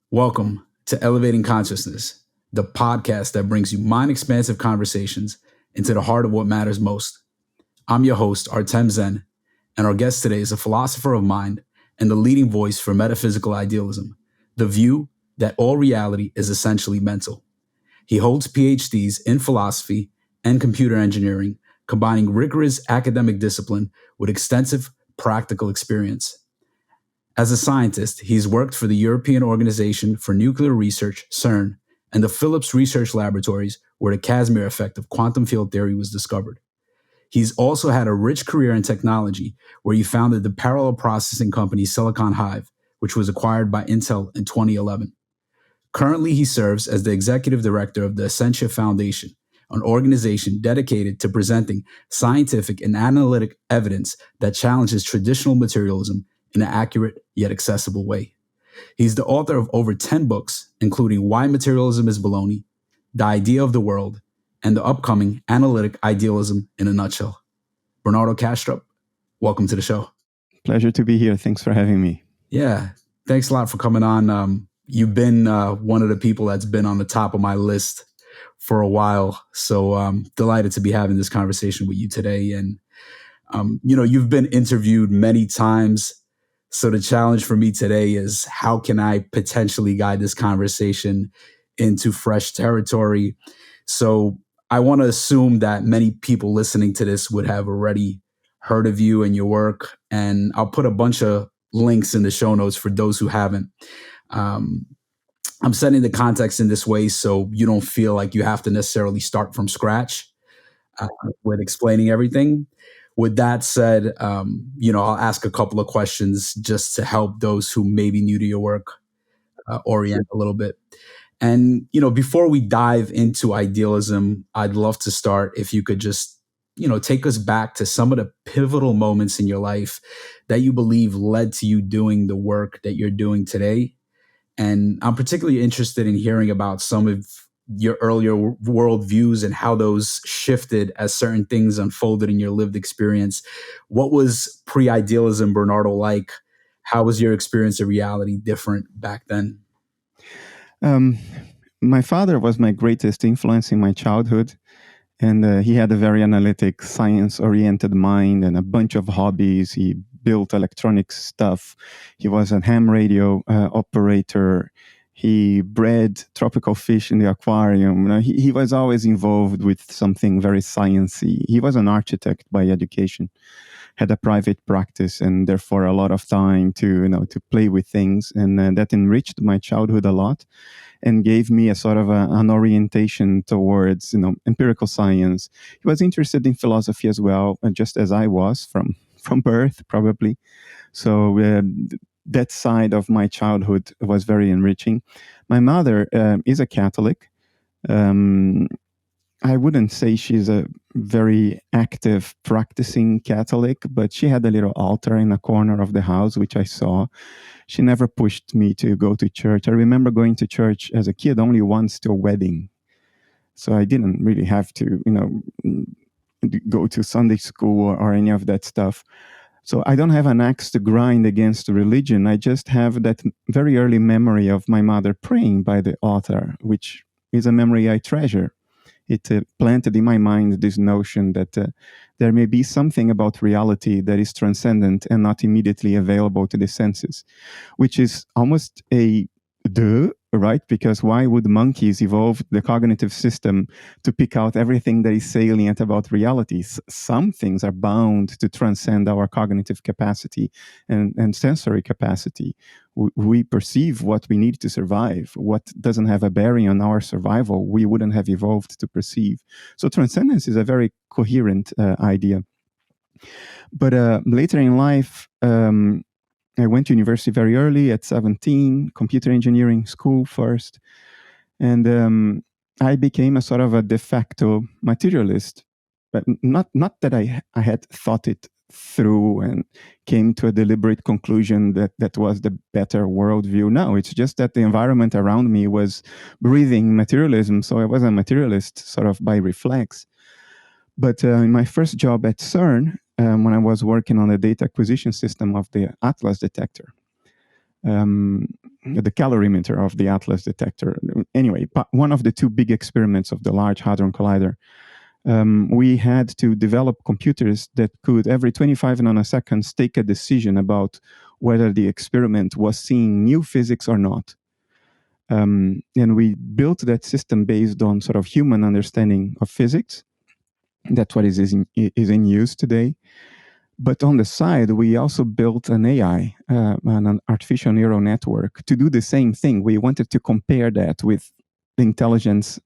Welcome to Elevating Consciousness, the podcast that brings you mind-expansive conversations into the heart of what matters most. I'm your host, Artem, and our guest today is a philosopher of mind and the leading voice for metaphysical idealism, the view that all reality is essentially mental. He holds PhDs in philosophy and computer engineering, combining rigorous academic discipline with extensive practical experience. As a scientist, he's worked for the European Organization for Nuclear Research, CERN, and the Philips Research Laboratories, where the Casimir effect of quantum field theory was discovered. He's also had a rich career in technology, where he founded the parallel processing company Silicon Hive, which was acquired by Intel in 2011. Currently, he serves as the executive director of the Essentia Foundation, an organization dedicated to presenting scientific and analytic evidence that challenges traditional materialism in an accurate yet accessible way. He's the author of over 10 books, including Why Materialism is Baloney, The Idea of the World, and the upcoming Analytic Idealism in a Nutshell. Bernardo Kastrup, welcome to the show. Pleasure to be here. Thanks for having me. Yeah, thanks a lot for coming on. You've been one of the people that's been on the top of my list for a while, so I'm delighted to be having this conversation with you today. And, you've been interviewed many times. So the challenge for me today is how can I potentially guide this conversation into fresh territory? So I want to assume that many people listening to this would have already heard of you and your work. And I'll put a bunch of links in the show notes for those who haven't. I'm setting the context in this way so you don't feel like you have to necessarily start from scratch with explaining everything. With that said, I'll ask a couple of questions just to help those who may be new to your work orient a little bit. And, before we dive into idealism, I'd love to start if you could just, take us back to some of the pivotal moments in your life that you believe led to you doing the work that you're doing today. And I'm particularly interested in hearing about some of your earlier worldviews and how those shifted as certain things unfolded in your lived experience. What was pre-idealism Bernardo like? How was your experience of reality different back then? My father was my greatest influence in my childhood, and he had a very analytic, science-oriented mind and a bunch of hobbies. He built electronic stuff. He was a ham radio operator. He bred tropical fish in the aquarium. He was always involved with something very sciencey. He was an architect by education, had a private practice, and therefore a lot of time to play with things, and that enriched my childhood a lot, and gave me a sort of an orientation towards empirical science. He was interested in philosophy as well, just as I was from birth, probably. So that side of my childhood was very enriching. My mother is a Catholic. I wouldn't say she's a very active practicing Catholic, but she had a little altar in a corner of the house, which I saw. She never pushed me to go to church. I remember going to church as a kid only once to a wedding. So I didn't really have to, go to Sunday school or any of that stuff. So I don't have an axe to grind against religion. I just have that very early memory of my mother praying by the altar, which is a memory I treasure. It planted in my mind this notion that there may be something about reality that is transcendent and not immediately available to the senses, which is almost a duh, right? Because why would monkeys evolve the cognitive system to pick out everything that is salient about reality? Some things are bound to transcend our cognitive capacity and sensory capacity. We perceive what we need to survive. What doesn't have a bearing on our survival, we wouldn't have evolved to perceive. So transcendence is a very coherent idea. But later in life, I went to university very early at 17, computer engineering school first. And I became a sort of a de facto materialist. But not that I had thought it through and came to a deliberate conclusion that was the better worldview. No, it's just that the environment around me was breathing materialism. So I was a materialist sort of by reflex. But in my first job at CERN, when I was working on the data acquisition system of the Atlas detector, the calorimeter of the Atlas detector. Anyway, one of the two big experiments of the Large Hadron Collider, we had to develop computers that could, every 25 nanoseconds, take a decision about whether the experiment was seeing new physics or not. And we built that system based on sort of human understanding of physics. That's what is in use today. But on the side, we also built an AI, an artificial neural network, to do the same thing. We wanted to compare that with the intelligence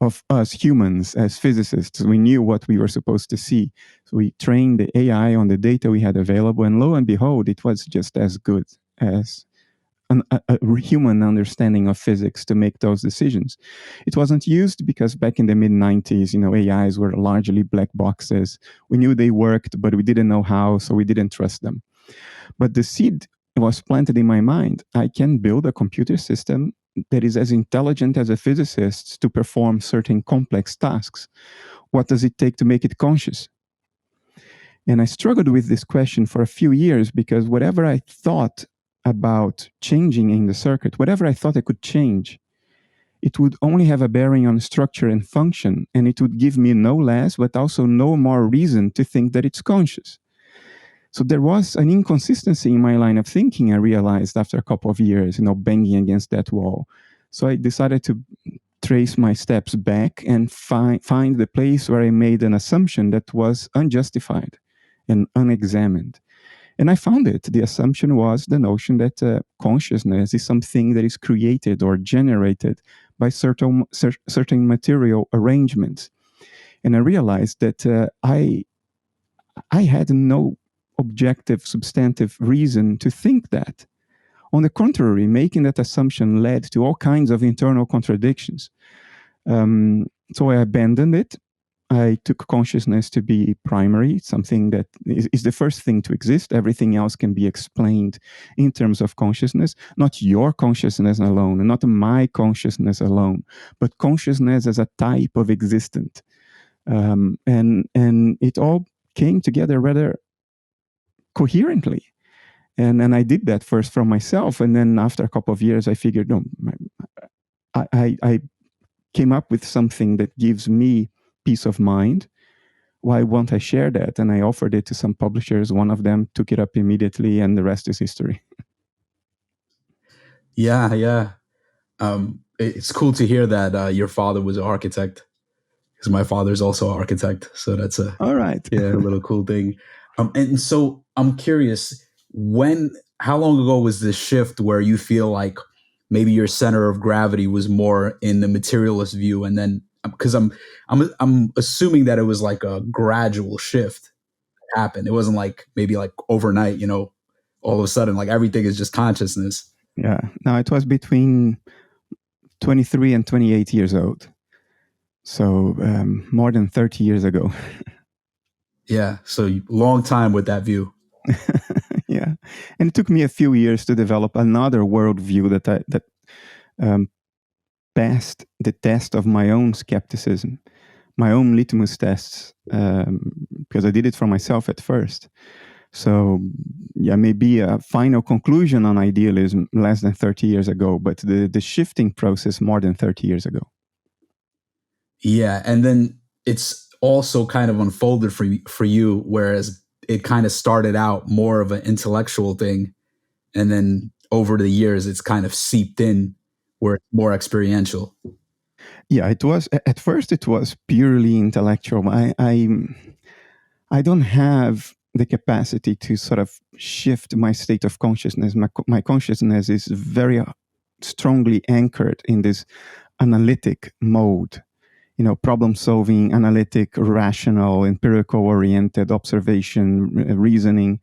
of us humans as physicists. We knew what we were supposed to see. So we trained the AI on the data we had available, and lo and behold, it was just as good as a human understanding of physics to make those decisions. It wasn't used because back in the mid-90s, AIs were largely black boxes. We knew they worked, but we didn't know how, so we didn't trust them. But the seed was planted in my mind. I can build a computer system that is as intelligent as a physicist to perform certain complex tasks. What does it take to make it conscious? And I struggled with this question for a few years because whatever I thought about changing in the circuit, whatever I thought I could change, it would only have a bearing on structure and function, and it would give me no less, but also no more reason to think that it's conscious. So there was an inconsistency in my line of thinking, I realized after a couple of years, banging against that wall. So I decided to trace my steps back and find the place where I made an assumption that was unjustified and unexamined. And I found it. The assumption was the notion that consciousness is something that is created or generated by certain material arrangements. And I realized that I had no objective, substantive reason to think that. On the contrary, making that assumption led to all kinds of internal contradictions. So I abandoned it. I took consciousness to be primary, something that is the first thing to exist. Everything else can be explained in terms of consciousness, not your consciousness alone, not my consciousness alone, but consciousness as a type of existent. And it all came together rather coherently. And I did that first from myself. And then after a couple of years, I figured, no, I came up with something that gives me peace of mind. Why won't I share that? And I offered it to some publishers. One of them took it up immediately, and the rest is history. Yeah. It's cool to hear that your father was an architect, because my father's also an architect. So that's all right. A little cool thing. And so I'm curious, how long ago was this shift where you feel like maybe your center of gravity was more in the materialist view, and then because I'm assuming that it was like a gradual shift that happened. It wasn't like maybe like overnight, all of a sudden like everything is just consciousness. Yeah. Now it was between 23 and 28 years old. So more than 30 years ago. Yeah. So long time with that view. Yeah. And it took me a few years to develop another worldview that passed the test of my own skepticism, my own litmus tests, because I did it for myself at first. So, yeah, maybe a final conclusion on idealism less than 30 years ago, but the shifting process more than 30 years ago. Yeah. And then it's also kind of unfolded for you, whereas it kind of started out more of an intellectual thing. And then over the years, it's kind of seeped in where it's more experiential. Yeah, it was, at first it was purely intellectual. I don't have the capacity to sort of shift my state of consciousness. My consciousness is very strongly anchored in this analytic mode, problem solving, analytic, rational, empirical oriented observation, reasoning.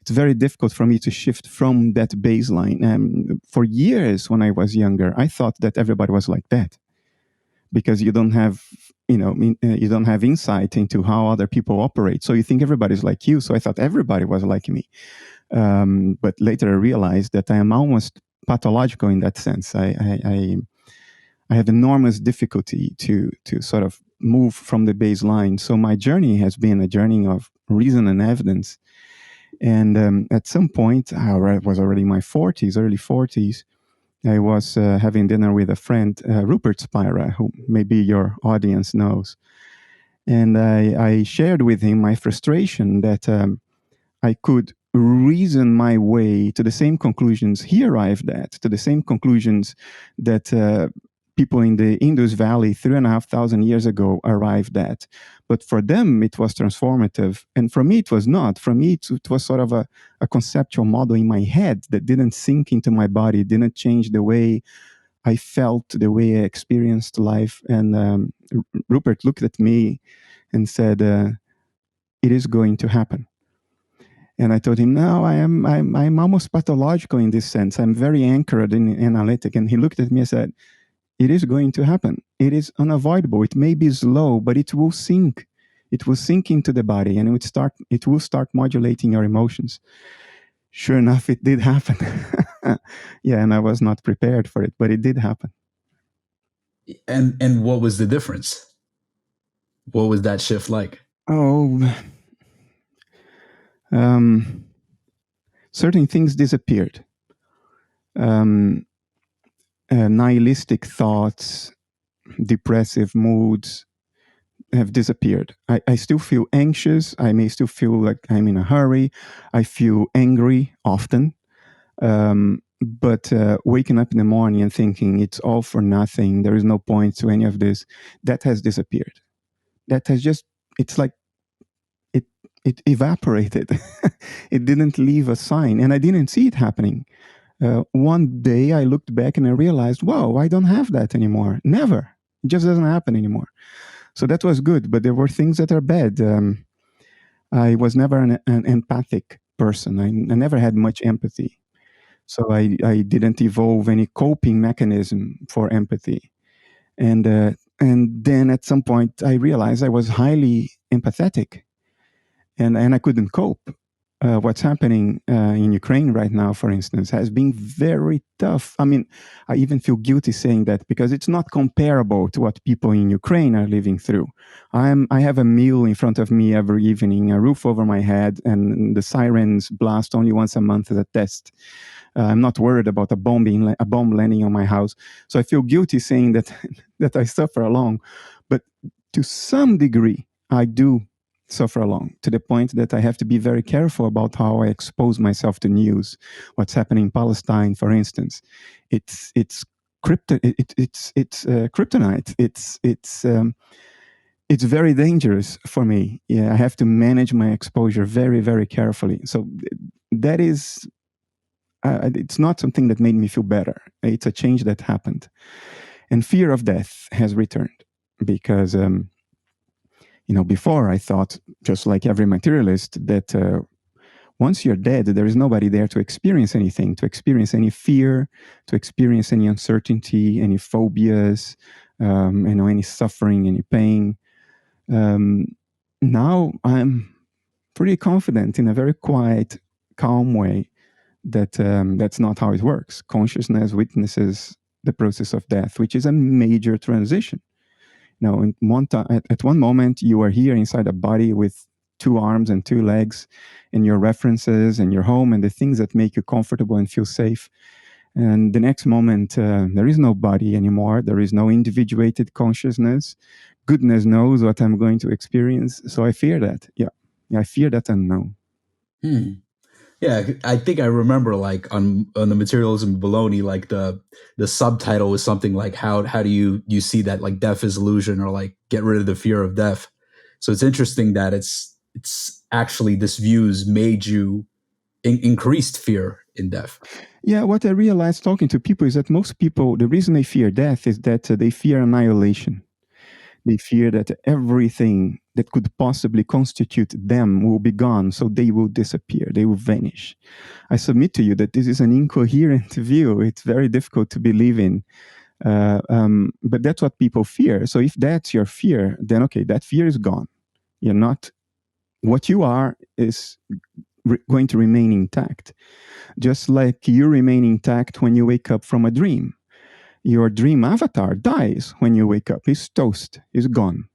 It's very difficult for me to shift from that baseline. For years when I was younger, I thought that everybody was like that, because you don't have insight into how other people operate. So you think everybody's like you. So I thought everybody was like me. But later I realized that I am almost pathological in that sense. I have enormous difficulty to sort of move from the baseline. So my journey has been a journey of reason and evidence. And at some point, I was already in my 40s, early 40s. I was having dinner with a friend, Rupert Spira, who maybe your audience knows. And I shared with him my frustration that I could reason my way to the same conclusions he arrived at, to the same conclusions that people in the Indus Valley 3,500 years ago arrived at. But for them, it was transformative. And for me, it was not. For me, it was sort of a conceptual model in my head that didn't sink into my body, didn't change the way I felt, the way I experienced life. And Rupert looked at me and said, it is going to happen. And I told him, no, I'm almost pathological in this sense. I'm very anchored in analytic. And he looked at me and said, it is going to happen. It is unavoidable. It may be slow, but it will sink. It will sink into the body, and it will start modulating your emotions. Sure enough, it did happen. Yeah, and I was not prepared for it, but it did happen. And what was the difference? What was that shift like? Oh, certain things disappeared. Nihilistic thoughts, depressive moods have disappeared. I still feel anxious. I may still feel like I'm in a hurry. I feel angry often. But waking up in the morning and thinking it's all for nothing, there is no point to any of this, that has disappeared. That has just, it's like it evaporated. It didn't leave a sign, and I didn't see it happening. One day I looked back and I realized, whoa, I don't have that anymore. Never. It just doesn't happen anymore. So that was good, but there were things that are bad. I was never an empathic person. I never had much empathy. So I didn't evolve any coping mechanism for empathy. And then at some point I realized I was highly empathetic, and I couldn't cope. What's happening in Ukraine right now, for instance, has been very tough. I mean, I even feel guilty saying that because it's not comparable to what people in Ukraine are living through. I have a meal in front of me every evening, a roof over my head, and the sirens blast only once a month as a test. I'm not worried about a bomb landing on my house. So I feel guilty saying that that I suffer along. But to some degree, I do suffer along, to the point that I have to be very careful about how I expose myself to news. What's happening in Palestine, for instance, it's kryptonite. It's very dangerous for me. Yeah, I have to manage my exposure very, very carefully. So that is, it's not something that made me feel better. It's a change that happened. And fear of death has returned because, before I thought, just like every materialist, that once you're dead, there is nobody there to experience anything, to experience any fear, to experience any uncertainty, any phobias, any suffering, any pain. Now I'm pretty confident in a very quiet, calm way that that's not how it works. Consciousness witnesses the process of death, which is a major transition. At one moment, you are here inside a body with 2 arms and 2 legs, and your references and your home and the things that make you comfortable and feel safe. And the next moment, there is no body anymore. There is no individuated consciousness. Goodness knows what I'm going to experience. So I fear that. Yeah, I fear that unknown. Yeah, I think I remember like on the Materialism Baloney, like the subtitle was something like how do you see that like death is illusion, or like get rid of the fear of death. So it's interesting that it's actually this views made you increased fear in death. Yeah, what I realized talking to people is that most people, the reason they fear death is that they fear annihilation. They fear that everything that could possibly constitute them will be gone, so they will disappear, they will vanish. I submit to you that this is an incoherent view. It's very difficult to believe in. But that's what people fear. So if that's your fear, then okay, that fear is gone. You're not, what you are is going to remain intact. Just like you remain intact when you wake up from a dream. Your dream avatar dies when you wake up. He's toast, he's gone.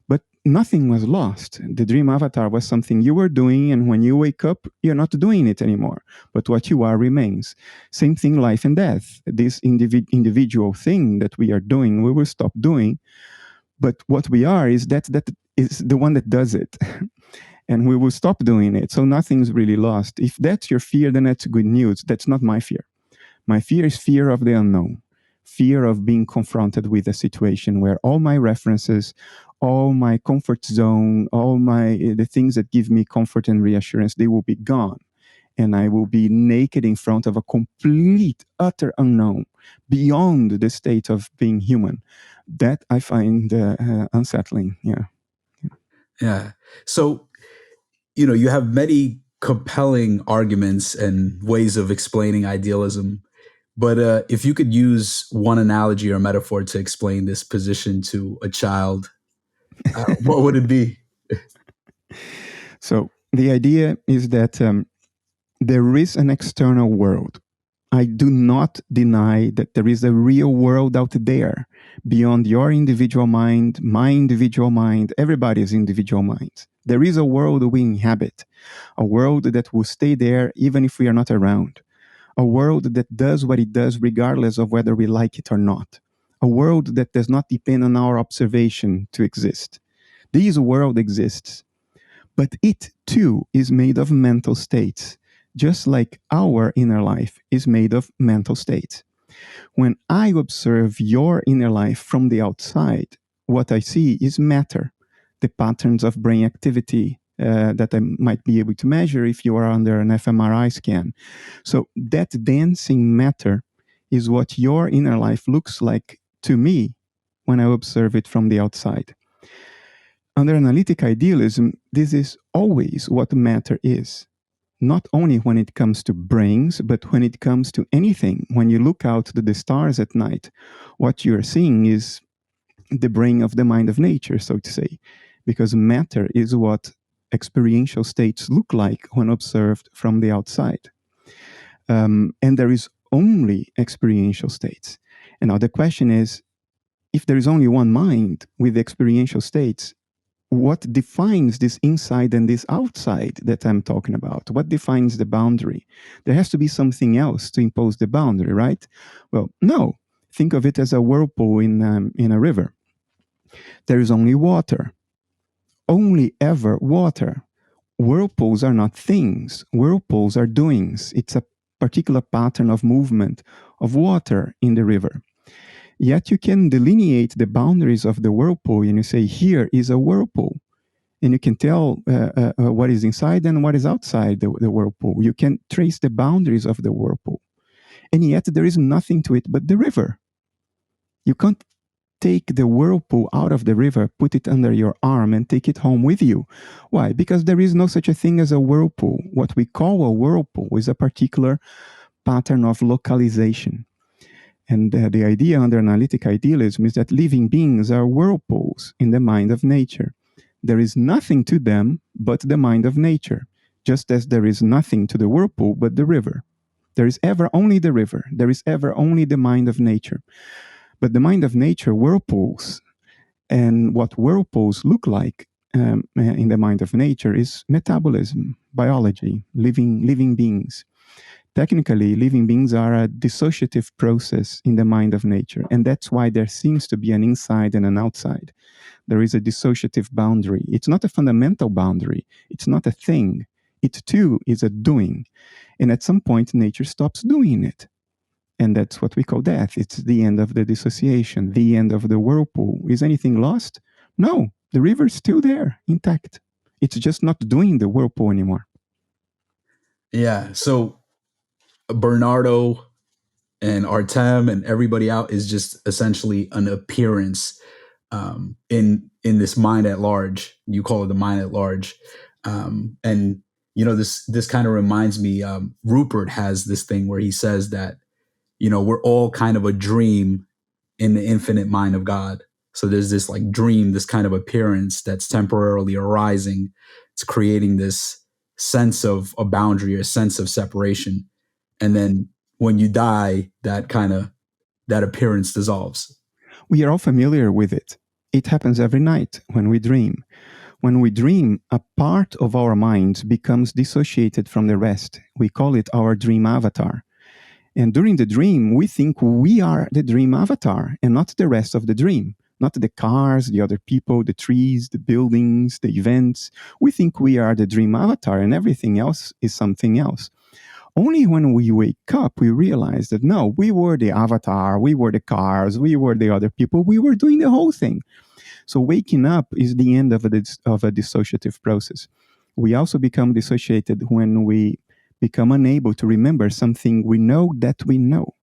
But nothing was lost. The dream avatar was something you were doing, and when you wake up, you're not doing it anymore. But what you are remains. Same thing, life and death. This individual thing that we are doing, we will stop doing. But what we are is that is the one that does it. And we will stop doing it. So nothing's really lost. If that's your fear, then that's good news. That's not my fear. My fear is fear of the unknown, fear of being confronted with a situation where all my references, all my comfort zone, all the things that give me comfort and reassurance, they will be gone. And I will be naked in front of a complete, utter unknown beyond the state of being human. That I find unsettling. Yeah. Yeah. So, you have many compelling arguments and ways of explaining idealism. But if you could use one analogy or metaphor to explain this position to a child, what would it be? So the idea is that there is an external world. I do not deny that there is a real world out there beyond your individual mind, my individual mind, everybody's individual mind. There is a world we inhabit, a world that will stay there even if we are not around, a world that does what it does regardless of whether we like it or not, a world that does not depend on our observation to exist. This world exists, but it too is made of mental states, just like our inner life is made of mental states. When I observe your inner life from the outside, what I see is matter, the patterns of brain activity that I might be able to measure if you are under an fMRI scan. So that dancing matter is what your inner life looks like to me when I observe it from the outside. Under analytic idealism, this is always what matter is. Not only when it comes to brains, but when it comes to anything. When you look out to the stars at night, what you're seeing is the brain of the mind of nature, so to say, because matter is what experiential states look like when observed from the outside. And there is only experiential states. And now the question is, if there is only one mind with experiential states, what defines this inside and this outside that I'm talking about? What defines the boundary? There has to be something else to impose the boundary, right? Well, no. Think of it as a whirlpool in a river. There is only water, only ever water. Whirlpools are not things. Whirlpools are doings. It's a particular pattern of movement of water in the river. Yet you can delineate the boundaries of the whirlpool and you say, here is a whirlpool. And you can tell what is inside and what is outside the whirlpool. You can trace the boundaries of the whirlpool. And yet there is nothing to it but the river. You can't take the whirlpool out of the river, put it under your arm, and take it home with you. Why? Because there is no such a thing as a whirlpool. What we call a whirlpool is a particular pattern of localization. And the idea under analytic idealism is that living beings are whirlpools in the mind of nature. There is nothing to them but the mind of nature, just as there is nothing to the whirlpool but the river. There is ever only the river. There is ever only the mind of nature. But the mind of nature whirlpools, and what whirlpools look like in the mind of nature is metabolism, biology, living beings. Technically, living beings are a dissociative process in the mind of nature, and that's why there seems to be an inside and an outside. There is a dissociative boundary. It's not a fundamental boundary. It's not a thing. It too is a doing. And at some point, nature stops doing it. And that's what we call death. It's the end of the dissociation, the end of the whirlpool. Is anything lost? No, the river's still there, intact. It's just not doing the whirlpool anymore. Yeah. So Bernardo and Artem and everybody out is just essentially an appearance in this mind at large. You call it the mind at large, and this kind of reminds me. Rupert has this thing where he says that we're all kind of a dream in the infinite mind of God. So there's this like dream, this kind of appearance that's temporarily arising. It's creating this sense of a boundary, a sense of separation. And then when you die, that appearance dissolves. We are all familiar with it. It happens every night when we dream. When we dream, a part of our mind becomes dissociated from the rest. We call it our dream avatar. And during the dream, we think we are the dream avatar and not the rest of the dream, not the cars, the other people, the trees, the buildings, the events. We think we are the dream avatar and everything else is something else. Only when we wake up, we realize that no, we were the avatar, we were the cars, we were the other people, we were doing the whole thing. So waking up is the end of a dissociative process. We also become dissociated when we become unable to remember something we know that we know,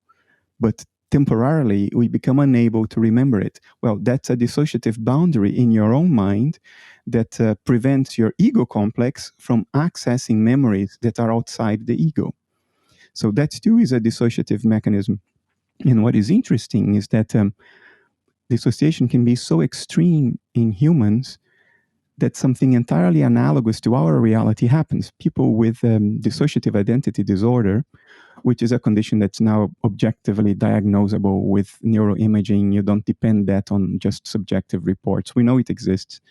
but temporarily we become unable to remember it. Well, that's a dissociative boundary in your own mind that prevents your ego complex from accessing memories that are outside the ego. So that too is a dissociative mechanism. And what is interesting is that dissociation can be so extreme in humans that something entirely analogous to our reality happens. People with dissociative identity disorder, which is a condition that's now objectively diagnosable with neuroimaging. You don't depend that on just subjective reports. We know it exists.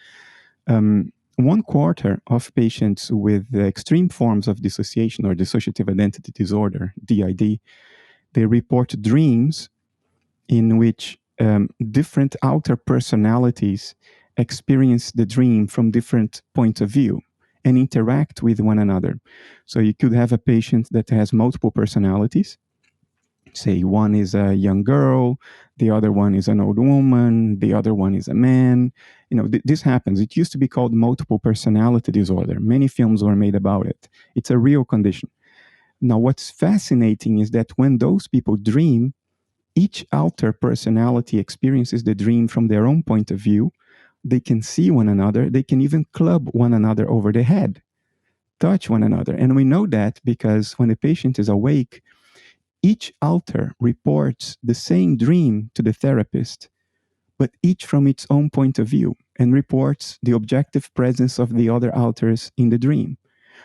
1/4 of patients with extreme forms of dissociation or dissociative identity disorder, DID, they report dreams in which different outer personalities experience the dream from different points of view and interact with one another. So you could have a patient that has multiple personalities. Say one is a young girl, the other one is an old woman, the other one is a man. This happens. It used to be called multiple personality disorder. Many films were made about it. It's a real condition. Now, what's fascinating is that when those people dream, each outer personality experiences the dream from their own point of view. They can see one another. They can even club one another over the head, touch one another. And we know that because when the patient is awake, each outer reports the same dream to the therapist, but each from its own point of view, and reports the objective presence of the other outers in the dream.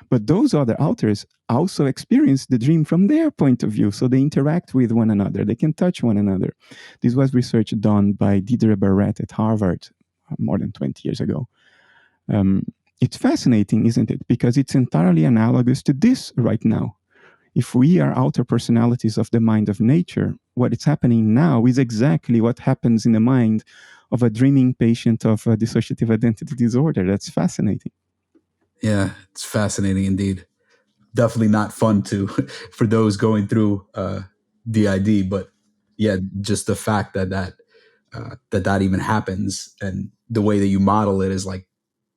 But those other outers also experience the dream from their point of view. So they interact with one another. They can touch one another. This was research done by Didier Barrett at Harvard more than 20 years ago. It's fascinating, isn't it? Because it's entirely analogous to this right now. If we are outer personalities of the mind of nature, what is happening now is exactly what happens in the mind of a dreaming patient of a dissociative identity disorder. That's fascinating. Yeah, it's fascinating indeed. Definitely not fun to for those going through DID, but yeah, just the fact that even happens and the way that you model it is like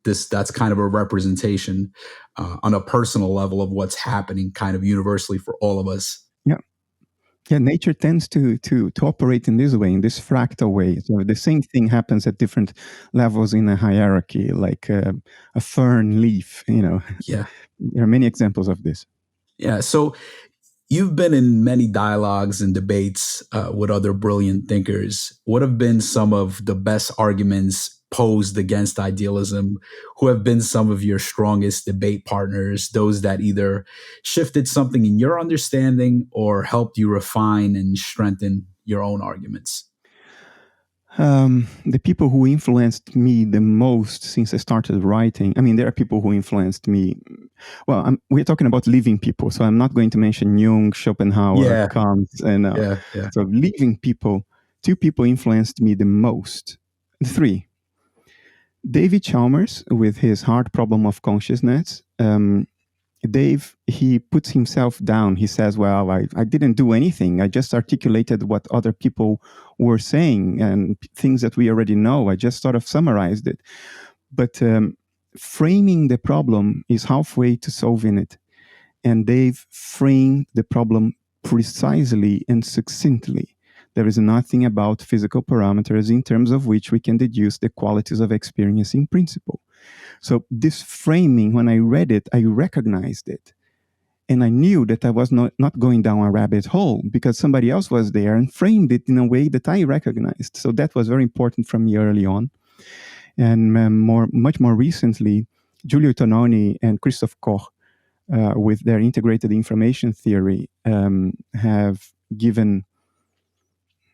this. That's kind of a representation on a personal level of what's happening, kind of universally for all of us. Yeah, nature tends to operate in this way, in this fractal way. So the same thing happens at different levels in a hierarchy, like a fern leaf. Yeah, there are many examples of this. yeah. So you've been in many dialogues and debates with other brilliant thinkers. What have been some of the best arguments posed against idealism? Who have been some of your strongest debate partners? Those that either shifted something in your understanding or helped you refine and strengthen your own arguments? The people who influenced me the most since I started writing, there are people who influenced me. Well, we're talking about living people, so I'm not going to mention Jung, Schopenhauer, Kant, and so living people. 2 people influenced me the most. 3. David Chalmers, with his hard problem of consciousness. Dave, he puts himself down. He says, well, I didn't do anything. I just articulated what other people were saying and things that we already know. I just sort of summarized it. But framing the problem is halfway to solving it. And Dave framed the problem precisely and succinctly. There is nothing about physical parameters in terms of which we can deduce the qualities of experience in principle. So this framing, when I read it, I recognized it. And I knew that I was not going down a rabbit hole because somebody else was there and framed it in a way that I recognized. So that was very important for me early on. And much more recently, Giulio Tononi and Christoph Koch, with their integrated information theory, have given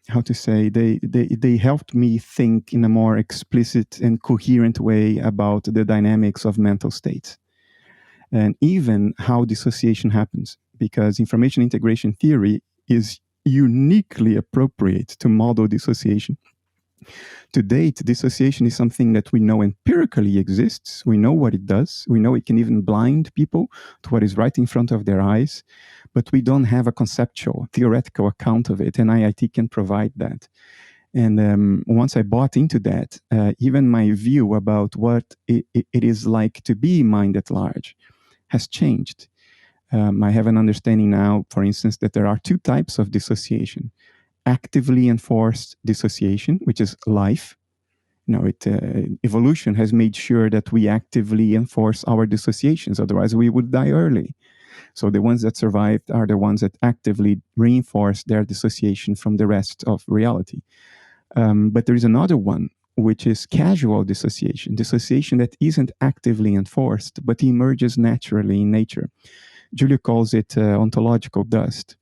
how to say, they helped me think in a more explicit and coherent way about the dynamics of mental states and even how dissociation happens, because information integration theory is uniquely appropriate to model dissociation. To date, dissociation is something that we know empirically exists. We know what it does. We know it can even blind people to what is right in front of their eyes, but we don't have a conceptual, theoretical account of it, and IIT can provide that. And once I bought into that, even my view about what it is like to be mind at large has changed. I have an understanding now, for instance, that there are two types of dissociation: actively enforced dissociation, which is life. Evolution has made sure that we actively enforce our dissociations, otherwise we would die early. So the ones that survived are the ones that actively reinforce their dissociation from the rest of reality. But there is another one, which is casual dissociation that isn't actively enforced, but emerges naturally in nature. Giulio calls it ontological dust.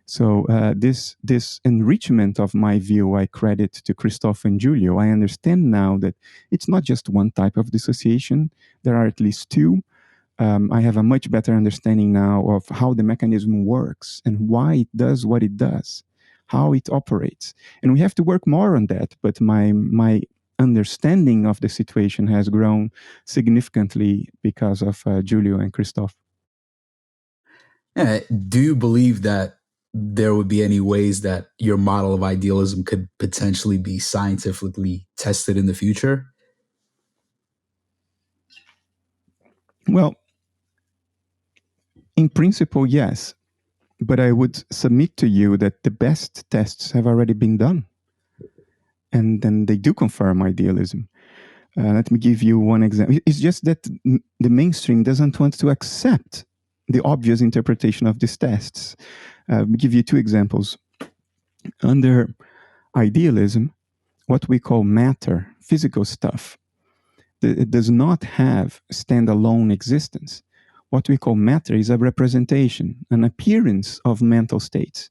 So this enrichment of my view, I credit to Christoph and Giulio. I understand now that it's not just one type of dissociation. There are at least two. I have a much better understanding now of how the mechanism works and why it does what it does, how it operates. And we have to work more on that. But my understanding of the situation has grown significantly because of Giulio and Christoph. Do you believe that there would be any ways that your model of idealism could potentially be scientifically tested in the future? Well, in principle, yes. But I would submit to you that the best tests have already been done. And then they do confirm idealism. Let me give you one example. It's just that the mainstream doesn't want to accept the obvious interpretation of these tests. Let me give you two examples. Under idealism, what we call matter, physical stuff, it does not have standalone existence. What we call matter is a representation, an appearance of mental states.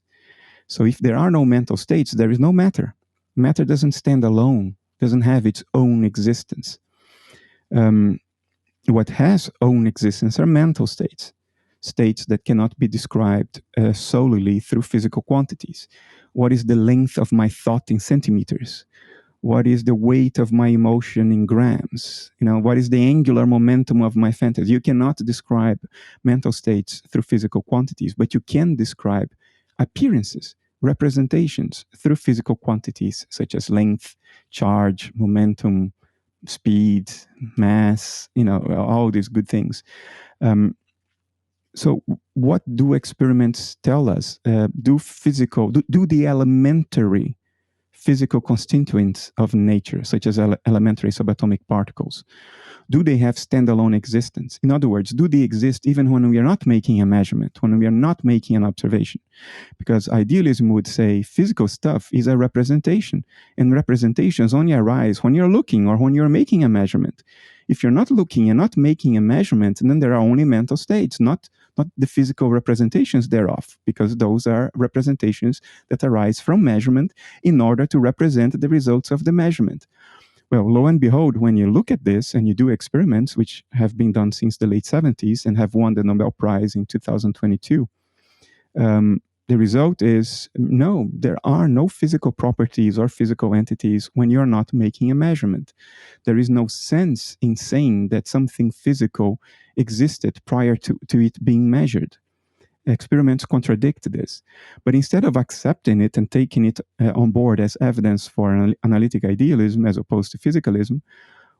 So if there are no mental states, there is no matter. Matter doesn't stand alone, doesn't have its own existence. What has own existence are mental states, states that cannot be described solely through physical quantities. What is the length of my thought in centimeters? What is the weight of my emotion in grams? What is the angular momentum of my fantasy? You cannot describe mental states through physical quantities, but you can describe appearances, representations through physical quantities such as length, charge, momentum, speed, mass, all these good things. So what do experiments tell us? Do the elementary physical constituents of nature, such as elementary subatomic particles, do they have standalone existence? In other words, do they exist even when we are not making a measurement, when we are not making an observation? Because idealism would say physical stuff is a representation, and representations only arise when you're looking or when you're making a measurement. If you're not looking and not making a measurement, then there are only mental states, not the physical representations thereof, because those are representations that arise from measurement in order to represent the results of the measurement. Well, lo and behold, when you look at this and you do experiments, which have been done since the late 70s and have won the Nobel Prize in 2022, the result is no, there are no physical properties or physical entities when you're not making a measurement. There is no sense in saying that something physical existed prior to it being measured. Experiments contradict this. But instead of accepting it and taking it on board as evidence for analytic idealism as opposed to physicalism,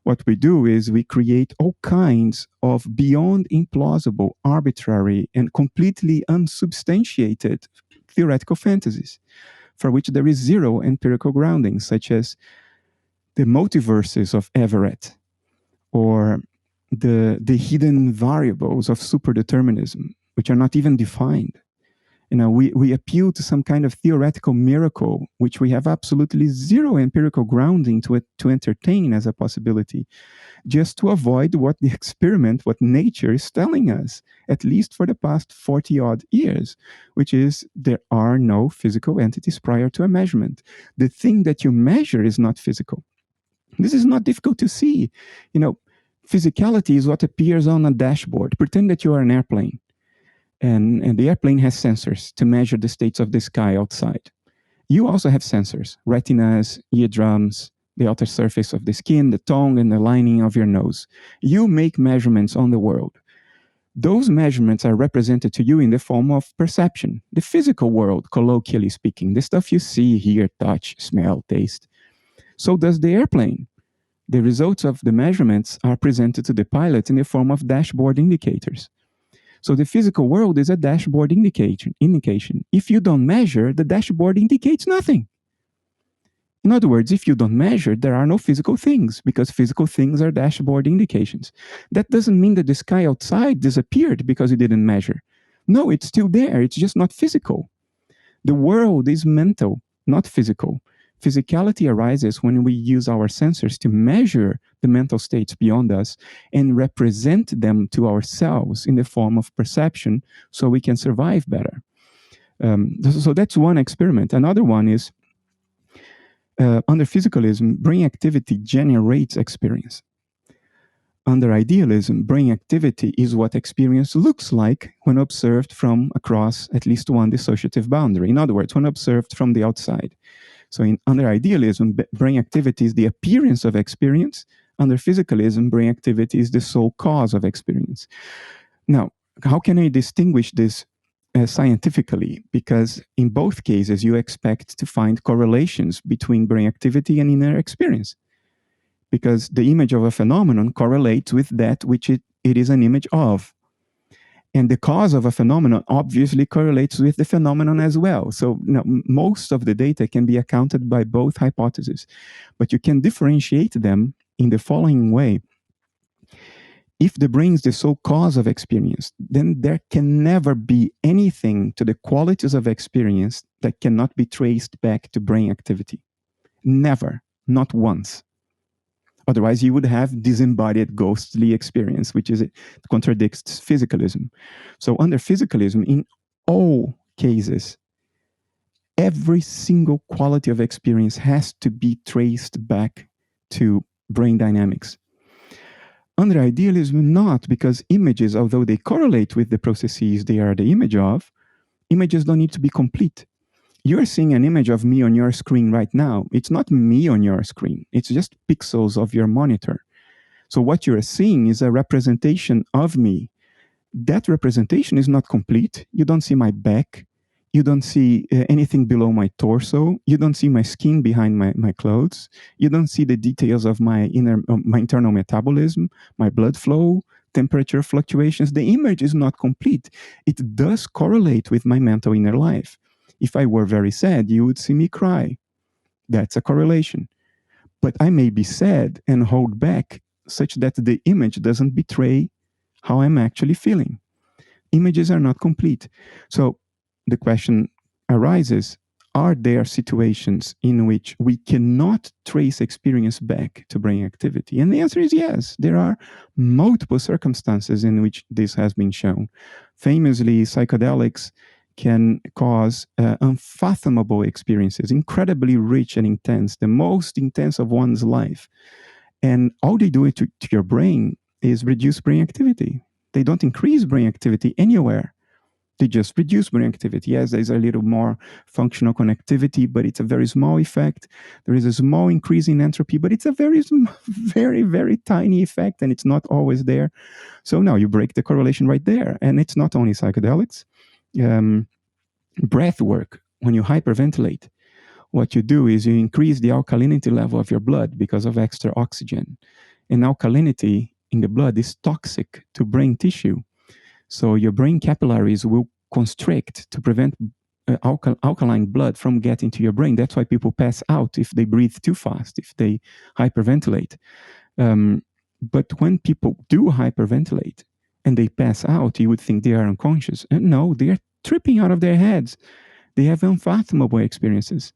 what we do is we create all kinds of beyond implausible, arbitrary, and completely unsubstantiated theoretical fantasies for which there is zero empirical grounding, such as the multiverses of Everett or the hidden variables of superdeterminism, which are not even defined. We appeal to some kind of theoretical miracle, which we have absolutely zero empirical grounding to entertain as a possibility, just to avoid what the experiment, what nature is telling us, at least for the past 40 odd years, which is there are no physical entities prior to a measurement. The thing that you measure is not physical. This is not difficult to see. Physicality is what appears on a dashboard. Pretend that you are an airplane, and the airplane has sensors to measure the states of the sky outside. You also have sensors, retinas, eardrums, the outer surface of the skin, the tongue, and the lining of your nose. You make measurements on the world. Those measurements are represented to you in the form of perception, the physical world, colloquially speaking, the stuff you see, hear, touch, smell, taste. So does the airplane. The results of the measurements are presented to the pilot in the form of dashboard indicators. So the physical world is a dashboard indication. If you don't measure, the dashboard indicates nothing. In other words, if you don't measure, there are no physical things, because physical things are dashboard indications. That doesn't mean that the sky outside disappeared because you didn't measure. No, it's still there. It's just not physical. The world is mental, not physical. Physicality arises when we use our sensors to measure the mental states beyond us and represent them to ourselves in the form of perception so we can survive better. So that's one experiment. Another one is, under physicalism, brain activity generates experience. Under idealism, brain activity is what experience looks like when observed from across at least one dissociative boundary. In other words, when observed from the outside. So under idealism, brain activity is the appearance of experience. Under physicalism, brain activity is the sole cause of experience. Now, how can I distinguish this scientifically? Because in both cases, you expect to find correlations between brain activity and inner experience. Because the image of a phenomenon correlates with that which it is an image of. And the cause of a phenomenon obviously correlates with the phenomenon as well. So most of the data can be accounted by both hypotheses, but you can differentiate them in the following way. If the brain is the sole cause of experience, then there can never be anything to the qualities of experience that cannot be traced back to brain activity. Never, not once. Otherwise, you would have disembodied ghostly experience, which contradicts physicalism. So under physicalism, in all cases, every single quality of experience has to be traced back to brain dynamics. Under idealism, not, because images, although they correlate with the processes they are the image of, images don't need to be complete. You're seeing an image of me on your screen right now. It's not me on your screen. It's just pixels of your monitor. So what you're seeing is a representation of me. That representation is not complete. You don't see my back. You don't see anything below my torso. You don't see my skin behind my clothes. You don't see the details of my internal metabolism, my blood flow, temperature fluctuations. The image is not complete. It does correlate with my mental inner life. If I were very sad, you would see me cry. That's a correlation. But I may be sad and hold back such that the image doesn't betray how I'm actually feeling. Images are not complete. So the question arises, are there situations in which we cannot trace experience back to brain activity? And the answer is yes. There are multiple circumstances in which this has been shown. Famously, psychedelics can cause unfathomable experiences, incredibly rich and intense, the most intense of one's life. And all they do to your brain is reduce brain activity. They don't increase brain activity anywhere. They just reduce brain activity. Yes, there's a little more functional connectivity, but it's a very small effect. There is a small increase in entropy, but it's a very, very, very tiny effect, and it's not always there. So now you break the correlation right there. And it's not only psychedelics. Breath work, when you hyperventilate, what you do is you increase the alkalinity level of your blood because of extra oxygen. And alkalinity in the blood is toxic to brain tissue. So your brain capillaries will constrict to prevent alkaline blood from getting to your brain. That's why people pass out if they breathe too fast, if they hyperventilate. But when people do hyperventilate and they pass out, you would think they are unconscious. And no, they are tripping out of their heads. They have unfathomable experiences.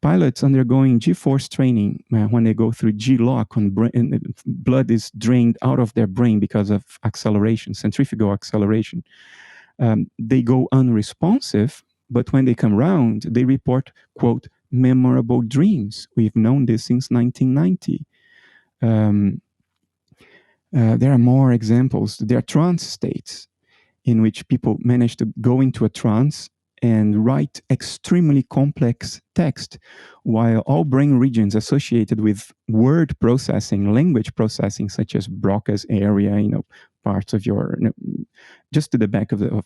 Pilots undergoing G-force training when they go through G-lock, blood is drained out of their brain because of acceleration, centrifugal acceleration. They go unresponsive, but when they come around, they report, quote, memorable dreams. We've known this since 1990. There are more examples. There are trance states in which people manage to go into a trance and write extremely complex text, while all brain regions associated with word processing, language processing, such as Broca's area, parts of your, just to the back of the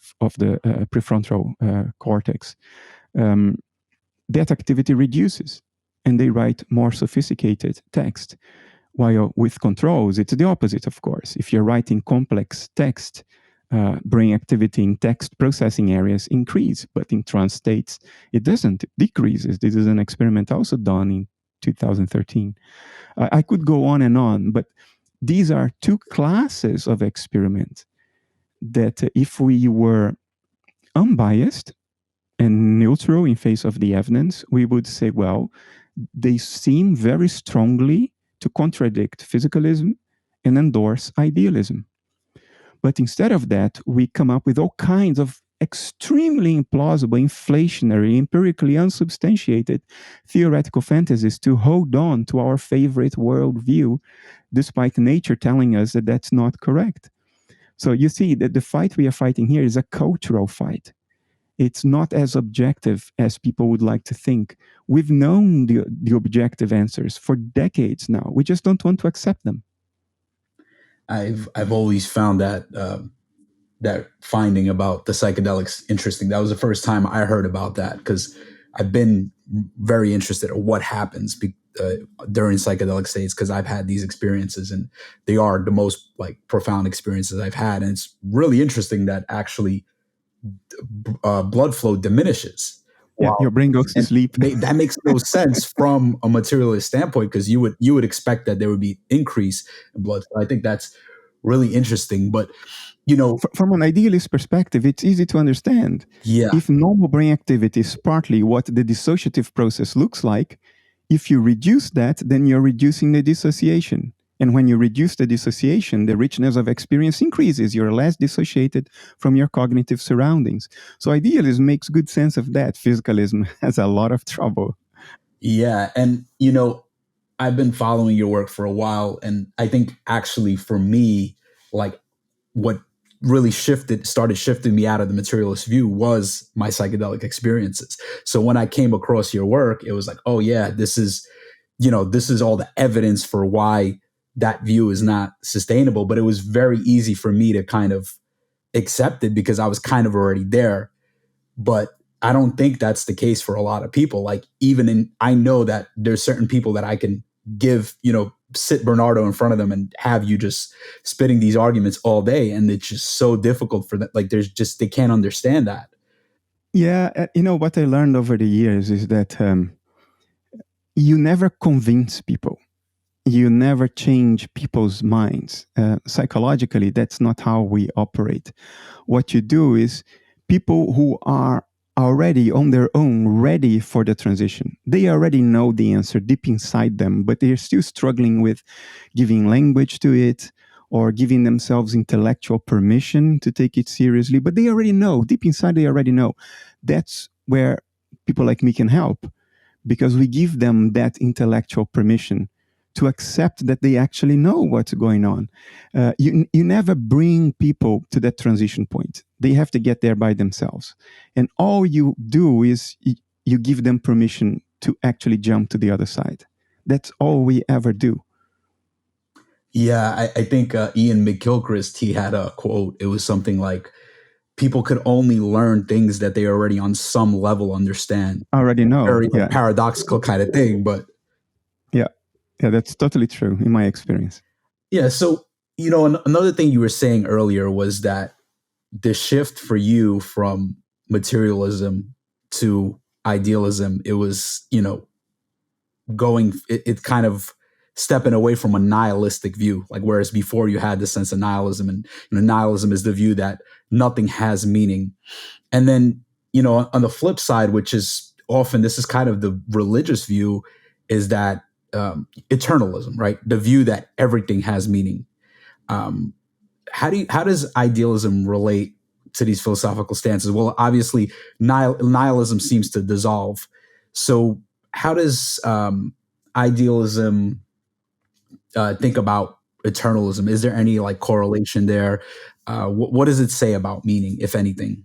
prefrontal cortex, that activity reduces, and they write more sophisticated text. While with controls, it's the opposite, of course. If you're writing complex text, brain activity in text processing areas increase, but in trance states, it doesn't, it decreases. This is an experiment also done in 2013. I could go on, but these are two classes of experiments that if we were unbiased and neutral in face of the evidence, we would say, well, they seem very strongly to contradict physicalism and endorse idealism. But instead of that, we come up with all kinds of extremely implausible, inflationary, empirically unsubstantiated theoretical fantasies to hold on to our favorite worldview, despite nature telling us that that's not correct. So you see that the fight we are fighting here is a cultural fight. It's not as objective as people would like to think. We've known the objective answers for decades now. We just don't want to accept them. I've always found that finding about the psychedelics interesting. That was the first time I heard about that, because I've been very interested in what happens during psychedelic states, because I've had these experiences and they are the most like profound experiences I've had. And it's really interesting that actually blood flow diminishes. Yeah, your brain goes to sleep. That makes no sense from a materialist standpoint, because you would expect that there would be increase in blood flow. I think that's really interesting. But from an idealist perspective, it's easy to understand. Yeah. If normal brain activity is partly what the dissociative process looks like, if you reduce that, then you're reducing the dissociation. And when you reduce the dissociation, the richness of experience increases. You're less dissociated from your cognitive surroundings. So idealism makes good sense of that. Physicalism has a lot of trouble. Yeah. And, I've been following your work for a while. And I think actually for me, like what really started shifting me out of the materialist view was my psychedelic experiences. So when I came across your work, it was like, oh yeah, this is all the evidence for why that view is not sustainable. But it was very easy for me to kind of accept it because I was kind of already there. But I don't think that's the case for a lot of people. Like I know that there's certain people that I can give, sit Bernardo in front of them and have you just spitting these arguments all day. And it's just so difficult for them. Like they can't understand that. Yeah. What I learned over the years is that you never convince people. You never change people's minds. Psychologically, that's not how we operate. What you do is people who are already on their own ready for the transition, they already know the answer deep inside them, but they're still struggling with giving language to it or giving themselves intellectual permission to take it seriously. But they already know, deep inside, they already know. That's where people like me can help, because we give them that intellectual permission to accept that they actually know what's going on. You never bring people to that transition point. They have to get there by themselves. And all you do is you give them permission to actually jump to the other side. That's all we ever do. Yeah, I think Ian McGilchrist, he had a quote. It was something like, people could only learn things that they already on some level understand. Already know. Very paradoxical kind of thing, but yeah, that's totally true in my experience. Yeah. So, another thing you were saying earlier was that the shift for you from materialism to idealism, it was, it kind of stepping away from a nihilistic view, like whereas before you had this sense of nihilism, and nihilism is the view that nothing has meaning. And then, on the flip side, which is often, this is kind of the religious view, is that eternalism, right? The view that everything has meaning. Um, how does idealism relate to these philosophical stances? Well, obviously, nihilism seems to dissolve. So, how does idealism think about eternalism? Is there any like correlation there? What does it say about meaning, if anything?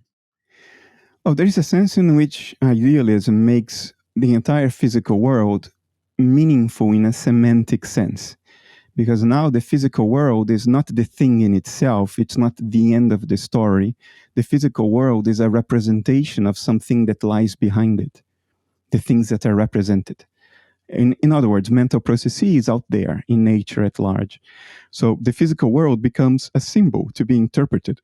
Oh, there is a sense in which idealism makes the entire physical world meaningful in a semantic sense. Because now the physical world is not the thing in itself, it's not the end of the story. The physical world is a representation of something that lies behind it, the things that are represented. In other words, mental processes out there in nature at large. So the physical world becomes a symbol to be interpreted.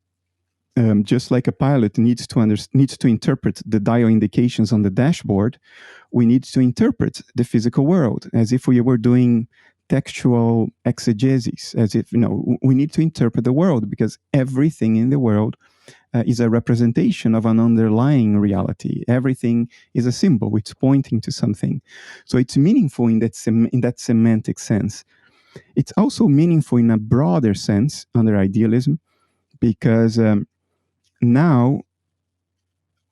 Just like a pilot needs to interpret the dial indications on the dashboard, we need to interpret the physical world as if we were doing textual exegesis, as if we need to interpret the world because everything in the world is a representation of an underlying reality. Everything is a symbol; it's pointing to something. So it's meaningful in that semantic sense. It's also meaningful in a broader sense under idealism because now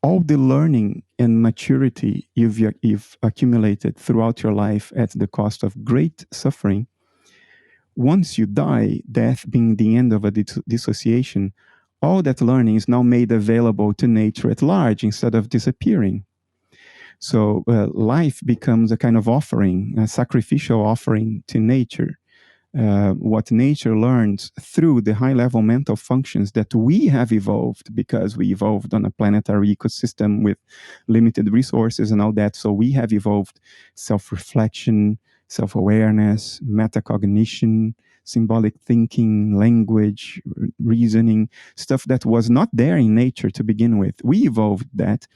all the learning and maturity you've accumulated throughout your life at the cost of great suffering, once you die, death being the end of a dissociation, all that learning is now made available to nature at large instead of disappearing. So life becomes a kind of offering, a sacrificial offering to nature. What nature learns through the high level mental functions that we have evolved because we evolved on a planetary ecosystem with limited resources and all that. So we have evolved self-reflection, self-awareness, metacognition, symbolic thinking, language, reasoning, stuff that was not there in nature to begin with. We evolved that.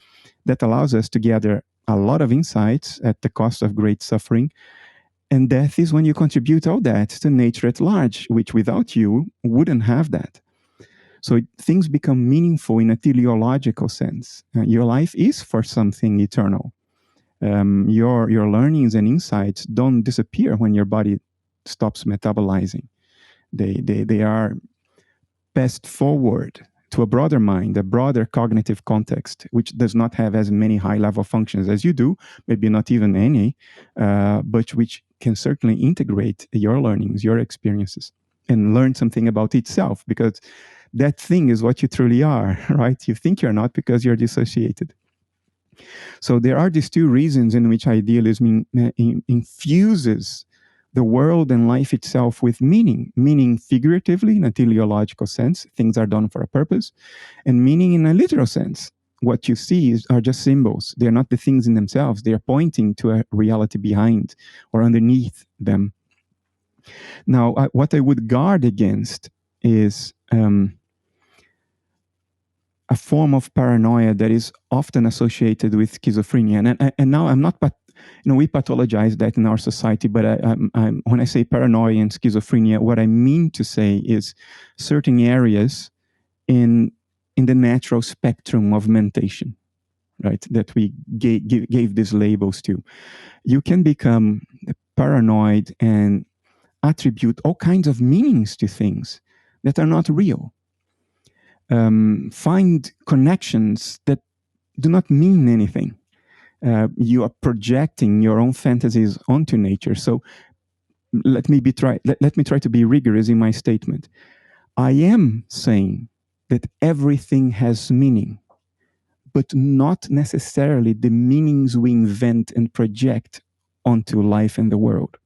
That allows us to gather a lot of insights at the cost of great suffering. And death is when you contribute all that to nature at large, which without you wouldn't have that. So things become meaningful in a teleological sense. Your life is for something eternal. Your learnings and insights don't disappear when your body stops metabolizing. They are passed forward to a broader mind, a broader cognitive context, which does not have as many high-level functions as you do, maybe not even any, but which can certainly integrate your learnings, your experiences, and learn something about itself, because that thing is what you truly are, right? You think you're not because you're dissociated. So there are these two reasons in which idealism infuses the world and life itself with meaning figuratively in a teleological sense, things are done for a purpose, and meaning in a literal sense. What you see are just symbols. They're not the things in themselves. They're pointing to a reality behind or underneath them. Now, what I would guard against is a form of paranoia that is often associated with schizophrenia. And now I'm not, we pathologize that in our society, but when I say paranoia and schizophrenia, what I mean to say is certain areas in the natural spectrum of mentation, right, that we gave these labels to. You can become paranoid and attribute all kinds of meanings to things that are not real. Find connections that do not mean anything. You are projecting your own fantasies onto nature. So let me try to be rigorous in my statement. I am saying that everything has meaning, but not necessarily the meanings we invent and project onto life and the world.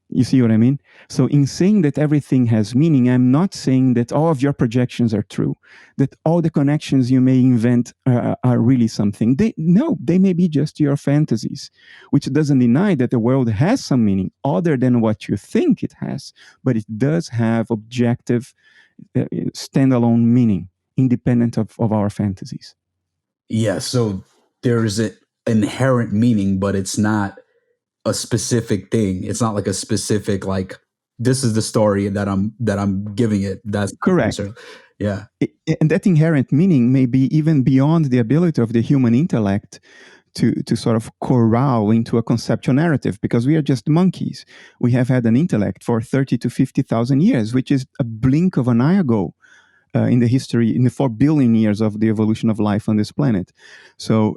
You see what I mean? So in saying that everything has meaning, I'm not saying that all of your projections are true, that all the connections you may invent are really something. They may be just your fantasies, which doesn't deny that the world has some meaning other than what you think it has, but it does have objective, standalone meaning, independent of our fantasies. Yeah, so there is an inherent meaning, but it's not a specific thing. It's not like a specific, like, this is the story that I'm giving it. That's Correct. Yeah. And that inherent meaning may be even beyond the ability of the human intellect to sort of corral into a conceptual narrative, because we are just monkeys. We have had an intellect for 30 to 50,000 years, which is a blink of an eye ago in the history, in the 4 billion years of the evolution of life on this planet. So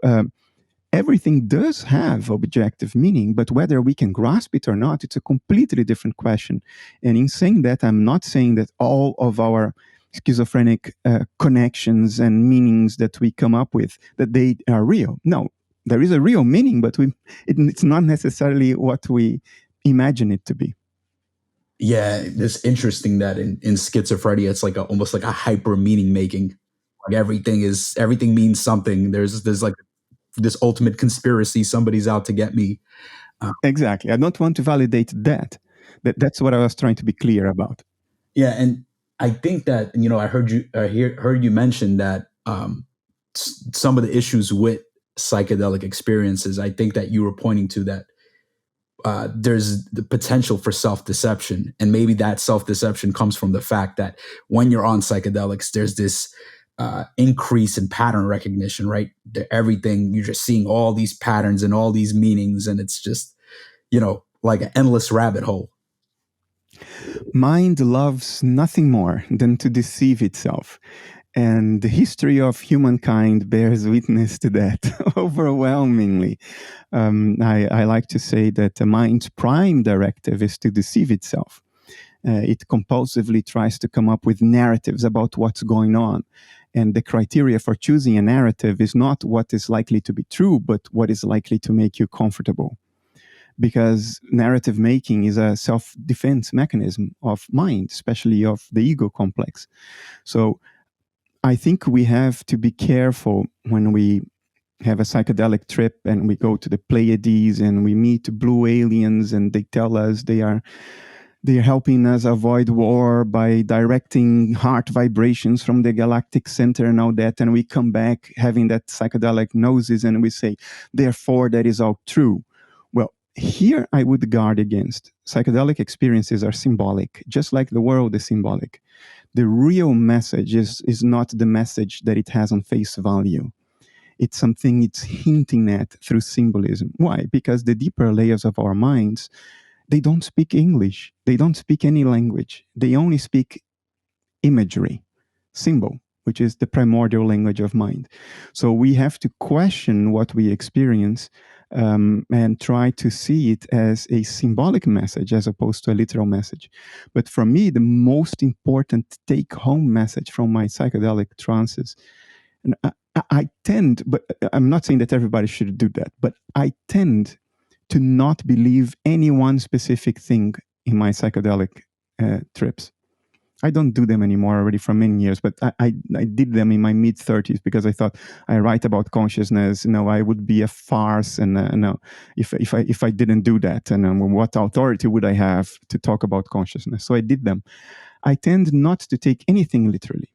everything does have objective meaning, but whether we can grasp it or not, it's a completely different question. And in saying that, I'm not saying that all of our schizophrenic connections and meanings that we come up with, that they are real. No, there is a real meaning, but it's not necessarily what we imagine it to be. Yeah, it's interesting that in schizophrenia, it's like almost like a hyper meaning making. Like everything means something. There's like this ultimate conspiracy. Somebody's out to get me. Exactly. I don't want to validate that. That's what I was trying to be clear about. Yeah, and I think that, I heard you mention that some of the issues with psychedelic experiences. I think that you were pointing to that there's the potential for self-deception, and maybe that self-deception comes from the fact that when you're on psychedelics, there's this increase in pattern recognition, right? Everything, you're just seeing all these patterns and all these meanings, and it's just, like an endless rabbit hole. Mind loves nothing more than to deceive itself. And the history of humankind bears witness to that overwhelmingly. I like to say that the mind's prime directive is to deceive itself. It compulsively tries to come up with narratives about what's going on. And the criteria for choosing a narrative is not what is likely to be true, but what is likely to make you comfortable. Because narrative making is a self-defense mechanism of mind, especially of the ego complex. So I think we have to be careful when we have a psychedelic trip and we go to the Pleiades and we meet blue aliens and they tell us they're helping us avoid war by directing heart vibrations from the galactic center and all that. And we come back having that psychedelic gnosis and we say, therefore, that is all true. Well, here I would guard against. Psychedelic experiences are symbolic, just like the world is symbolic. The real message is not the message that it has on face value. It's something it's hinting at through symbolism. Why? Because the deeper layers of our minds, they don't speak English. They don't speak any language. They only speak imagery, symbol, which is the primordial language of mind. So we have to question what we experience and try to see it as a symbolic message as opposed to a literal message. But for me, the most important take-home message from my psychedelic trances, and I tend, but I'm not saying that everybody should do that, but I tend to not believe any one specific thing in my psychedelic trips. I don't do them anymore already for many years, but I did them in my mid-30s because I thought I write about consciousness. I would be a farce, and if I didn't do that, and what authority would I have to talk about consciousness? So I did them. I tend not to take anything literally.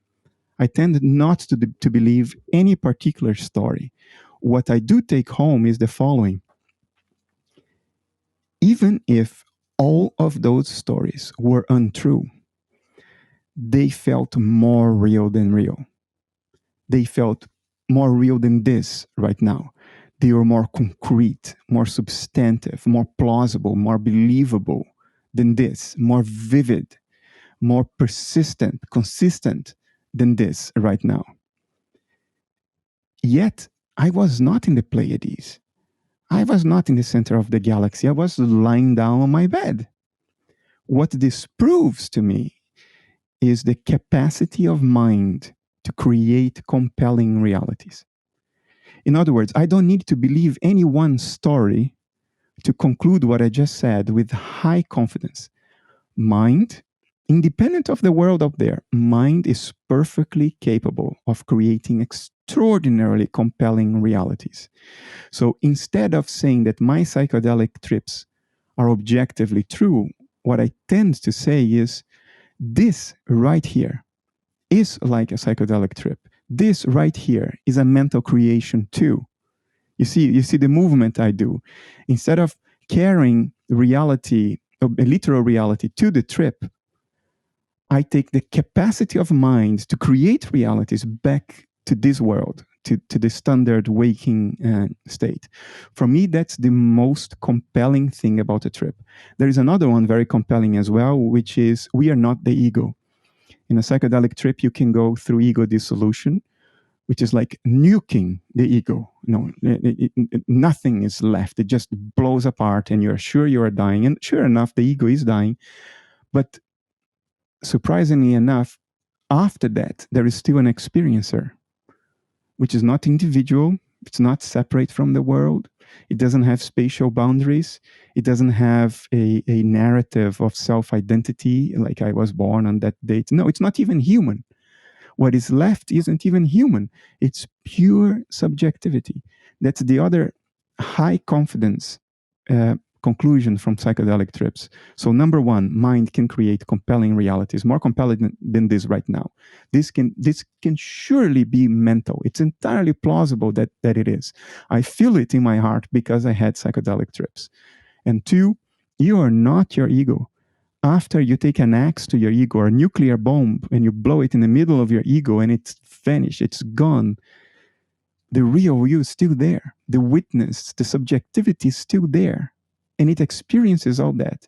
I tend not to believe any particular story. What I do take home is the following. Even if all of those stories were untrue, they felt more real than real. They felt more real than this right now. They were more concrete, more substantive, more plausible, more believable than this, more vivid, more persistent, consistent than this right now. Yet, I was not in the Pleiades. I was not in the center of the galaxy. I was lying down on my bed. What this proves to me is the capacity of mind to create compelling realities. In other words, I don't need to believe any one story to conclude what I just said with high confidence. Mind, independent of the world up there, mind is perfectly capable of creating extraordinarily compelling realities. So instead of saying that my psychedelic trips are objectively true, what I tend to say is this right here is like a psychedelic trip. This right here is a mental creation too. You see the movement I do. Instead of carrying reality, a literal reality, to the trip, I take the capacity of mind to create realities back to this world, to the standard waking state. For me, that's the most compelling thing about a trip. There is another one very compelling as well, which is we are not the ego. In a psychedelic trip, you can go through ego dissolution, which is like nuking the ego. Nothing is left. It just blows apart and you're sure you are dying. And sure enough, the ego is dying. But surprisingly enough, after that, there is still an experiencer, which is not individual. It's not separate from the world. It doesn't have spatial boundaries. It doesn't have a narrative of self-identity, like I was born on that date. No, it's not even human. What is left isn't even human. It's pure subjectivity. That's the other high confidence conclusion from psychedelic trips. So number one, mind can create compelling realities, more compelling than this right now. This can surely be mental. It's entirely plausible that it is. I feel it in my heart because I had psychedelic trips. And two, you are not your ego. After you take an axe to your ego or a nuclear bomb and you blow it in the middle of your ego and it's vanished, it's gone, the real you is still there. The witness, the subjectivity is still there. And it experiences all that.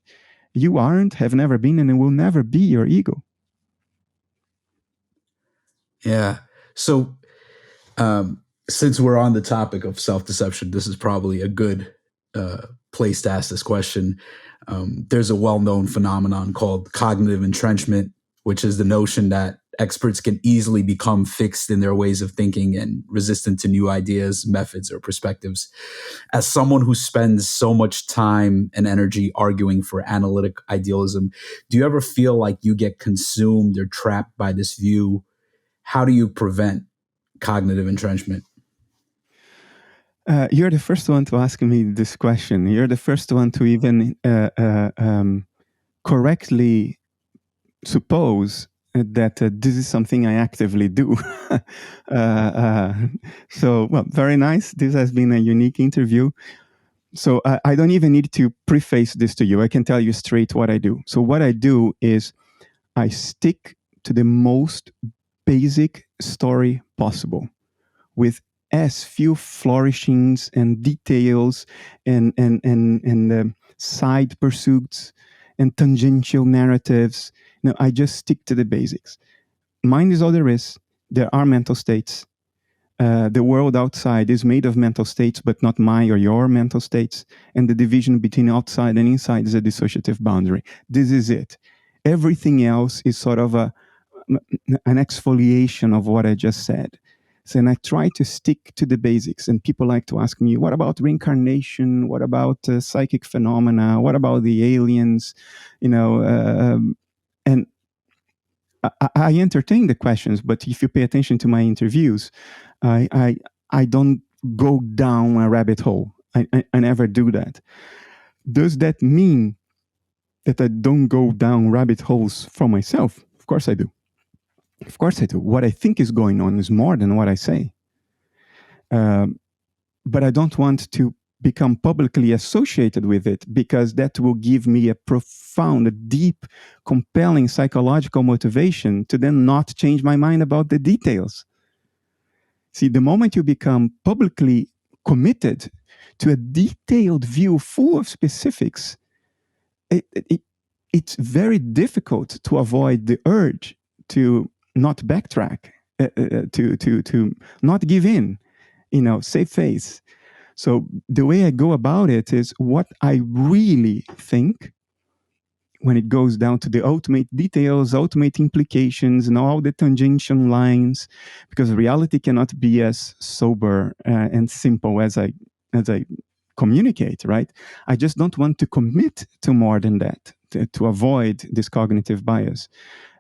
You aren't, have never been, and it will never be your ego. Yeah. So since we're on the topic of self-deception, this is probably a good place to ask this question. There's a well-known phenomenon called cognitive entrenchment, which is the notion that experts can easily become fixed in their ways of thinking and resistant to new ideas, methods, or perspectives. As someone who spends so much time and energy arguing for analytic idealism, do you ever feel like you get consumed or trapped by this view? How do you prevent cognitive entrenchment? You're the first one to ask me this question. You're the first one to even correctly suppose that this is something I actively do. So, well, very nice. This has been a unique interview. So I don't even need to preface this to you. I can tell you straight what I do. So what I do is I stick to the most basic story possible with as few flourishings and details and side pursuits and tangential narratives. No, I just stick to the basics. Mind is all there is. There are mental states. The world outside is made of mental states, but not my or your mental states. And the division between outside and inside is a dissociative boundary. This is it. Everything else is sort of an exfoliation of what I just said. So, and I try to stick to the basics. And people like to ask me, what about reincarnation? What about psychic phenomena? What about the aliens? And I entertain the questions, but if you pay attention to my interviews, I don't go down a rabbit hole. I never do that. Does that mean that I don't go down rabbit holes for myself? Of course I do. Of course I do. What I think is going on is more than what I say. But I don't want to become publicly associated with it because that will give me a profound, a deep, compelling psychological motivation to then not change my mind about the details. See, the moment you become publicly committed to a detailed view full of specifics, it's very difficult to avoid the urge to not backtrack, to not give in, save face. So the way I go about it is what I really think when it goes down to the ultimate details, ultimate implications, and all the tangential lines, because reality cannot be as sober and simple as I communicate, right? I just don't want to commit to more than that, to avoid this cognitive bias.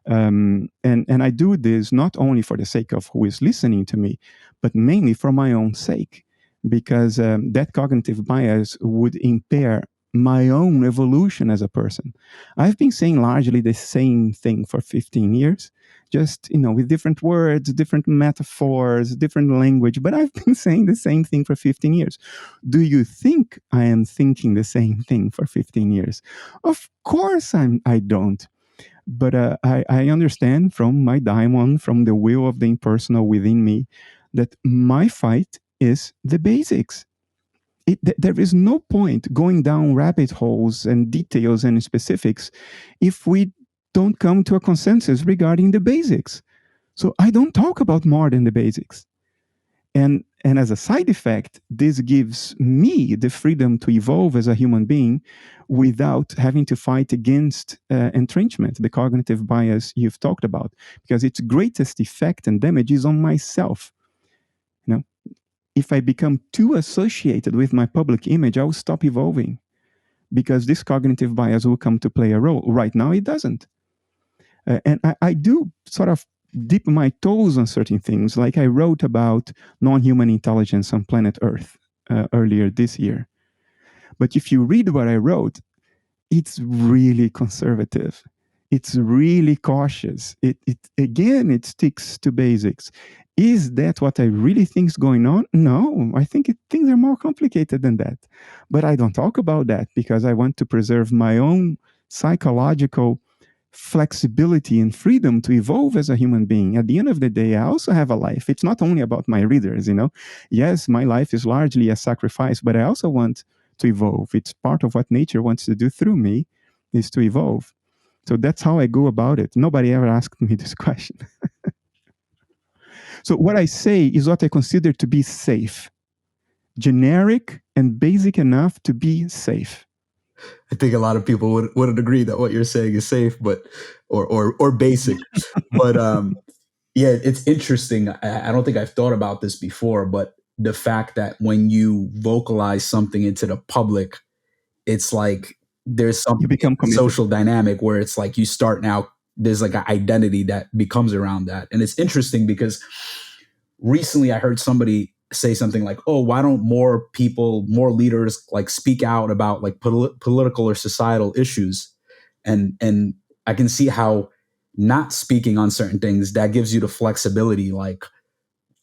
And I do this not only for the sake of who is listening to me, but mainly for my own sake, because that cognitive bias would impair my own evolution as a person. I've been saying largely the same thing for 15 years, just, with different words, different metaphors, different language, but I've been saying the same thing for 15 years. Do you think I am thinking the same thing for 15 years? Of course I don't. But I understand from my daimon, from the will of the impersonal within me, that my fight is the basics. There is no point going down rabbit holes and details and specifics if we don't come to a consensus regarding the basics. So I don't talk about more than the basics. And as a side effect, this gives me the freedom to evolve as a human being without having to fight against entrenchment, the cognitive bias you've talked about, because its greatest effect and damage is on myself. If I become too associated with my public image, I will stop evolving because this cognitive bias will come to play a role. Right now, it doesn't. And I do sort of dip my toes on certain things, like I wrote about non-human intelligence on planet Earth earlier this year. But if you read what I wrote, it's really conservative. It's really cautious. It sticks to basics. Is that what I really think is going on? No, I think things are more complicated than that. But I don't talk about that because I want to preserve my own psychological flexibility and freedom to evolve as a human being. At the end of the day, I also have a life. It's not only about my readers, Yes, my life is largely a sacrifice, but I also want to evolve. It's part of what nature wants to do through me, is to evolve. So that's how I go about it. Nobody ever asked me this question. So what I say is what I consider to be safe, generic and basic enough to be safe. I think a lot of people wouldn't agree that what you're saying is safe, but or basic. But yeah, it's interesting. I don't think I've thought about this before, but the fact that when you vocalize something into the public, it's like there's You something become committed. social dynamic where it's like you start now. There's like an identity that becomes around that, and it's interesting because recently I heard somebody say something like, "Oh, why don't more people, more leaders, like speak out about like political or societal issues?" And I can see how not speaking on certain things that gives you the flexibility, like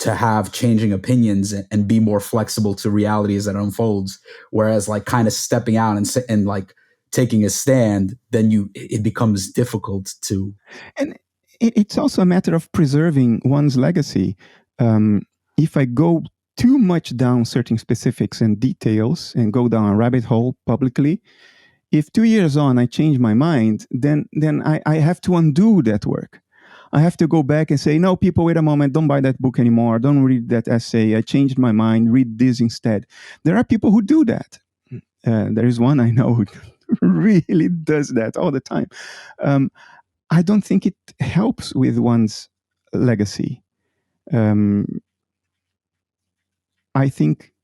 to have changing opinions and be more flexible to reality as it unfolds. Whereas like kind of stepping out and like taking a stand, then it becomes difficult to. And it's also a matter of preserving one's legacy. If I go too much down certain specifics and details and go down a rabbit hole publicly, if 2 years on I change my mind, then I have to undo that work. I have to go back and say, no, people, wait a moment, don't buy that book anymore. Don't read that essay. I changed my mind. Read this instead. There are people who do that. There is one I know who really does that all the time. I don't think it helps with one's legacy. I think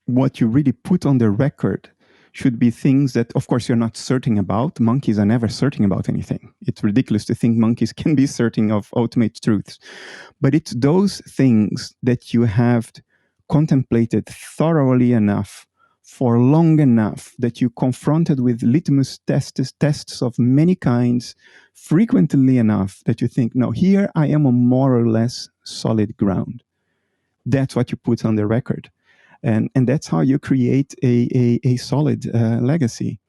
what you really put on the record should be things that, of course, you're not certain about. Monkeys are never certain about anything. It's ridiculous to think monkeys can be certain of ultimate truths. But it's those things that you have contemplated thoroughly enough for long enough that you confronted with litmus tests of many kinds frequently enough that you think, no, here I am on more or less solid ground. That's what you put on the record. And that's how you create a solid legacy.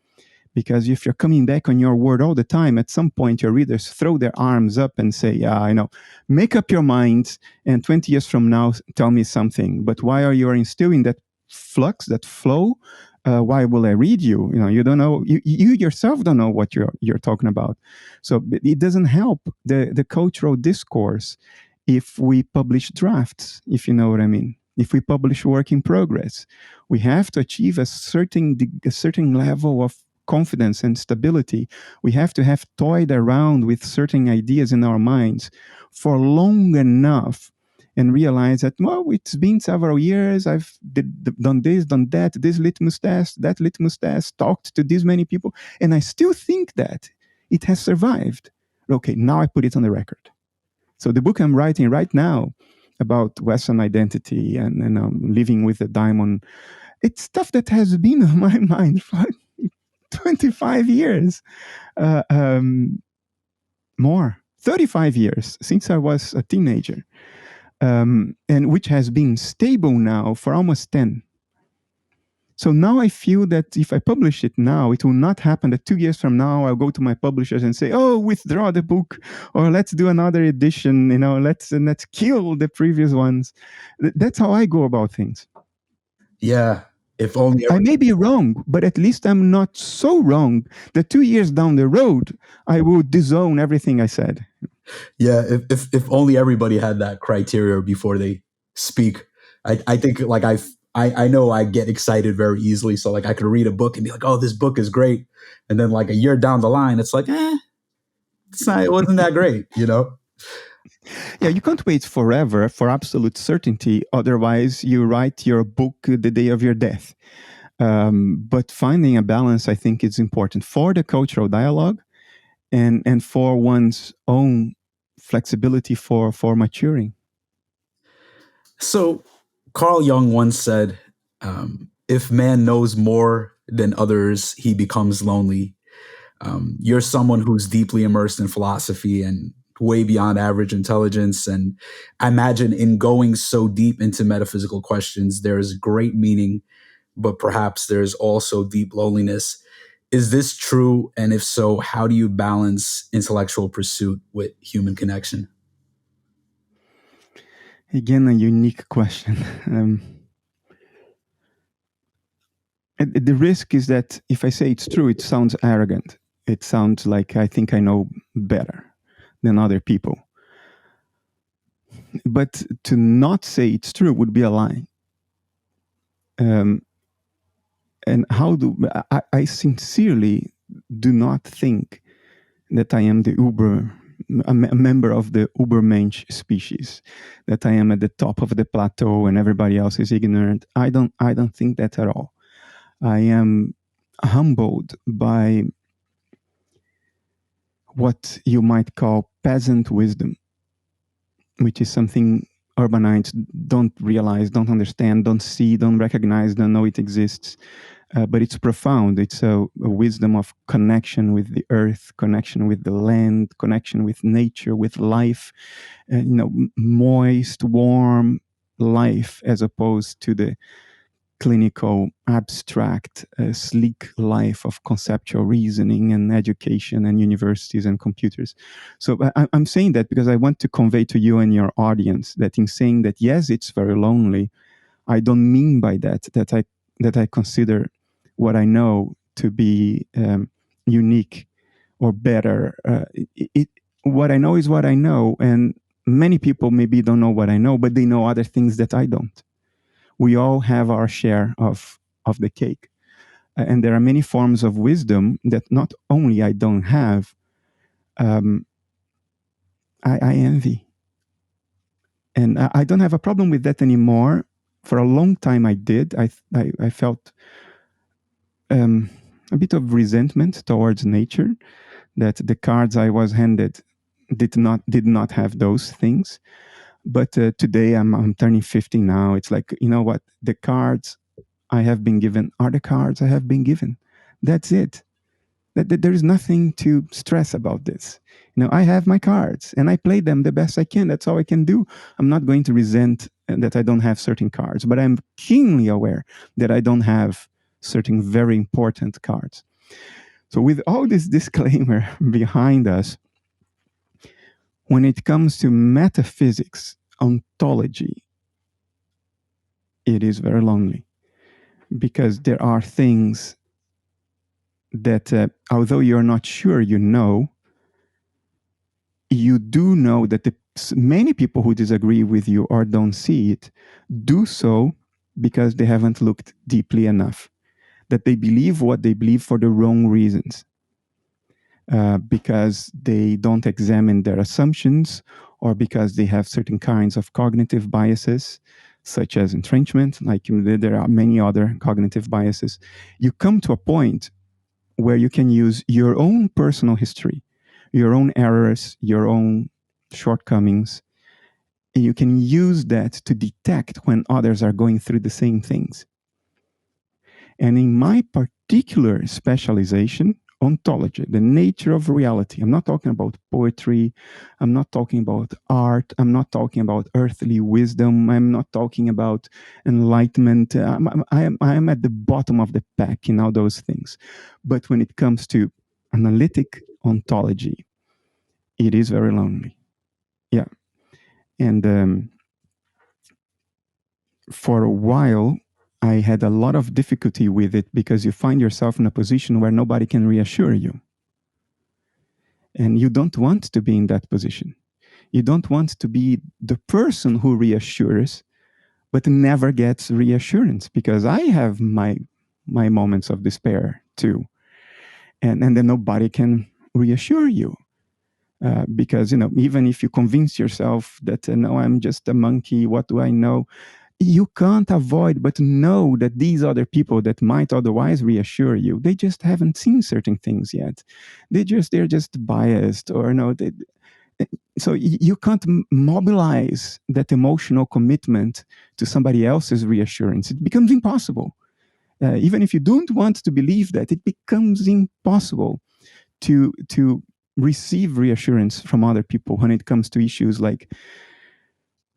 Because if you're coming back on your word all the time, at some point your readers throw their arms up and say, yeah, I know, make up your mind, and 20 years from now, tell me something. But while you're instilling that flux, that flow, why will I read you? You don't know, you yourself don't know what you're talking about. So it doesn't help the cultural discourse if we publish drafts, if you know what I mean. If we publish work in progress, we have to achieve a certain level of confidence and stability. We have to have toyed around with certain ideas in our minds for long enough and realize that, well, it's been several years, I've done this, done that, this litmus test, that litmus test, talked to this many people, and I still think that it has survived. Okay, now I put it on the record. So the book I'm writing right now about Western identity and living with a diamond, it's stuff that has been on my mind for 25 years, uh, um, more, 35 years since I was a teenager, and which has been stable now for almost 10. So now I feel that if I publish it now, it will not happen that 2 years from now I'll go to my publishers and say, "Oh, withdraw the book, or let's do another edition. Let's kill the previous ones." That's how I go about things. Yeah. If only I every, may be wrong, but at least I'm not so wrong that 2 years down the road I will disown everything I said. yeah, if only everybody had that criteria before they speak. I think like I know I get excited very easily. So like I could read a book and be like, oh, this book is great. And then like a year down the line, it's like, it wasn't that great, you know? Yeah, you can't wait forever for absolute certainty. Otherwise, you write your book the day of your death. But finding a balance, I think, is important for the cultural dialogue and for one's own flexibility for maturing. So Carl Jung once said, if man knows more than others, he becomes lonely. You're someone who's deeply immersed in philosophy and way beyond average intelligence. And I imagine in going so deep into metaphysical questions, there's great meaning, but perhaps there's also deep loneliness. Is this true? And if so, how do you balance intellectual pursuit with human connection? Again, a unique question. The risk is that if I say it's true, it sounds arrogant. It sounds like I think I know better than other people. But to not say it's true would be a lie. And how do I sincerely do not think that I am the a member of the Ubermensch species, that I am at the top of the plateau and everybody else is ignorant. I don't think that at all. I am humbled by what you might call peasant wisdom, which is something urbanites don't realize, don't understand, don't see, don't recognize, don't know it exists. But it's profound. It's a wisdom of connection with the earth, connection with the land, connection with nature, with life. Moist, warm life, as opposed to the clinical, abstract, sleek life of conceptual reasoning and education and universities and computers. So I'm saying that because I want to convey to you and your audience that in saying that, yes, it's very lonely, I don't mean by that I consider what I know to be unique or better. What I know is what I know, and many people maybe don't know what I know, but they know other things that I don't. We all have our share of the cake. And there are many forms of wisdom that not only I don't have, I envy. And I don't have a problem with that anymore. For a long time I did. I felt a bit of resentment towards nature, that the cards I was handed did not have those things. But today I'm turning 50 now. It's like, you know what? The cards I have been given are the cards I have been given. That's it. There is nothing to stress about this. I have my cards and I play them the best I can. That's all I can do. I'm not going to resent that I don't have certain cards, but I'm keenly aware that I don't have certain very important cards. So with all this disclaimer behind us, when it comes to metaphysics, ontology, it is very lonely, because there are things that, although you're not sure you do know that many people who disagree with you or don't see it do so because they haven't looked deeply enough, that they believe what they believe for the wrong reasons, because they don't examine their assumptions, or because they have certain kinds of cognitive biases, such as entrenchment. Like there are many other cognitive biases. You come to a point where you can use your own personal history, your own errors, your own shortcomings, and you can use that to detect when others are going through the same things. And in my particular specialization, ontology, the nature of reality. I'm not talking about poetry. I'm not talking about art. I'm not talking about earthly wisdom. I'm not talking about enlightenment. I'm at the bottom of the pack in all those things. But when it comes to analytic ontology, it is very lonely. Yeah. And for a while, I had a lot of difficulty with it because you find yourself in a position where nobody can reassure you. And you don't want to be in that position. You don't want to be the person who reassures, but never gets reassurance, because I have my moments of despair too. And then nobody can reassure you. Because, even if you convince yourself that, no, I'm just a monkey, what do I know? You can't avoid but know that these other people that might otherwise reassure you, they just haven't seen certain things yet. They're just biased, or no. So you can't mobilize that emotional commitment to somebody else's reassurance. It becomes impossible. Even if you don't want to believe that, it becomes impossible to receive reassurance from other people when it comes to issues like,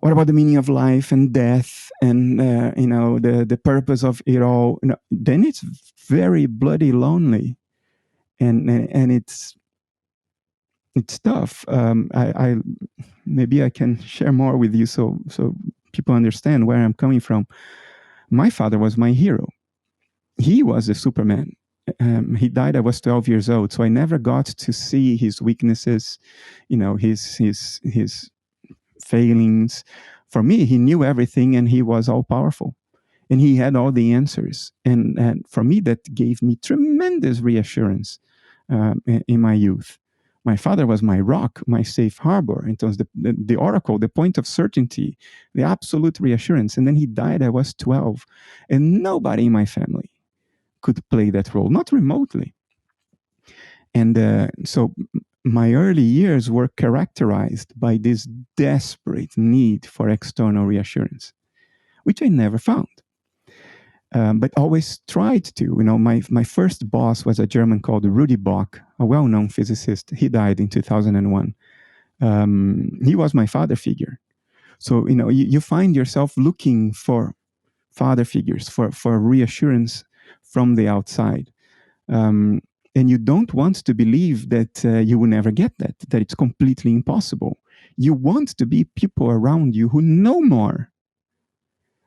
what about the meaning of life and death, and the purpose of it all? Then it's very bloody lonely, and it's tough. I maybe I can share more with you so people understand where I'm coming from. My father was my hero. He was the Superman. He died. I was 12 years old, so I never got to see his weaknesses, his failings. For me, he knew everything, and he was all powerful, and he had all the answers. And for me, that gave me tremendous reassurance in my youth. My father was my rock, my safe harbor. It was the oracle, the point of certainty, the absolute reassurance. And then he died. I was 12, and nobody in my family could play that role, not remotely. And so my early years were characterized by this desperate need for external reassurance, which I never found. But always tried to. My first boss was a German called Rudi Bock, a well-known physicist. He died in 2001. He was my father figure. So, you find yourself looking for father figures, for reassurance from the outside. And you don't want to believe that you will never get that it's completely impossible. You want to be people around you who know more,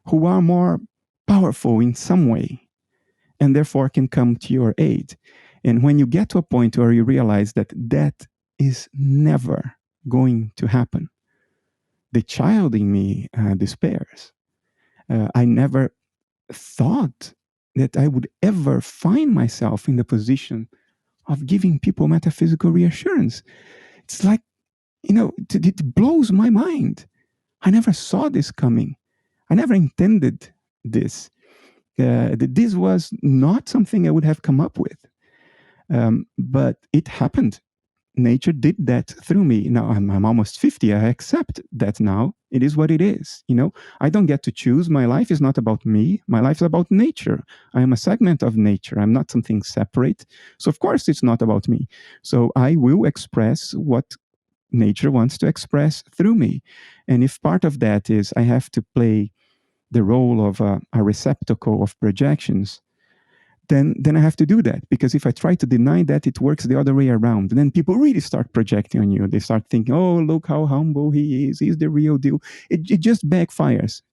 who are more powerful in some way, and therefore can come to your aid. And when you get to a point where you realize that is never going to happen, the child in me despairs. I never thought that I would ever find myself in the position of giving people metaphysical reassurance. It's like, it blows my mind. I never saw this coming. I never intended this. This was not something I would have come up with. But it happened. Nature did that through me. Now I'm almost 50. I accept that now. It is what it is. I don't get to choose. My life is not about me. My life is about nature. I am a segment of nature. I'm not something separate. So of course it's not about me. So I will express what nature wants to express through me. And if part of that is I have to play the role of a receptacle of projections, then I have to do that. Because if I try to deny that, it works the other way around. And then people really start projecting on you. They start thinking, oh, look how humble he is. He's the real deal. It just backfires,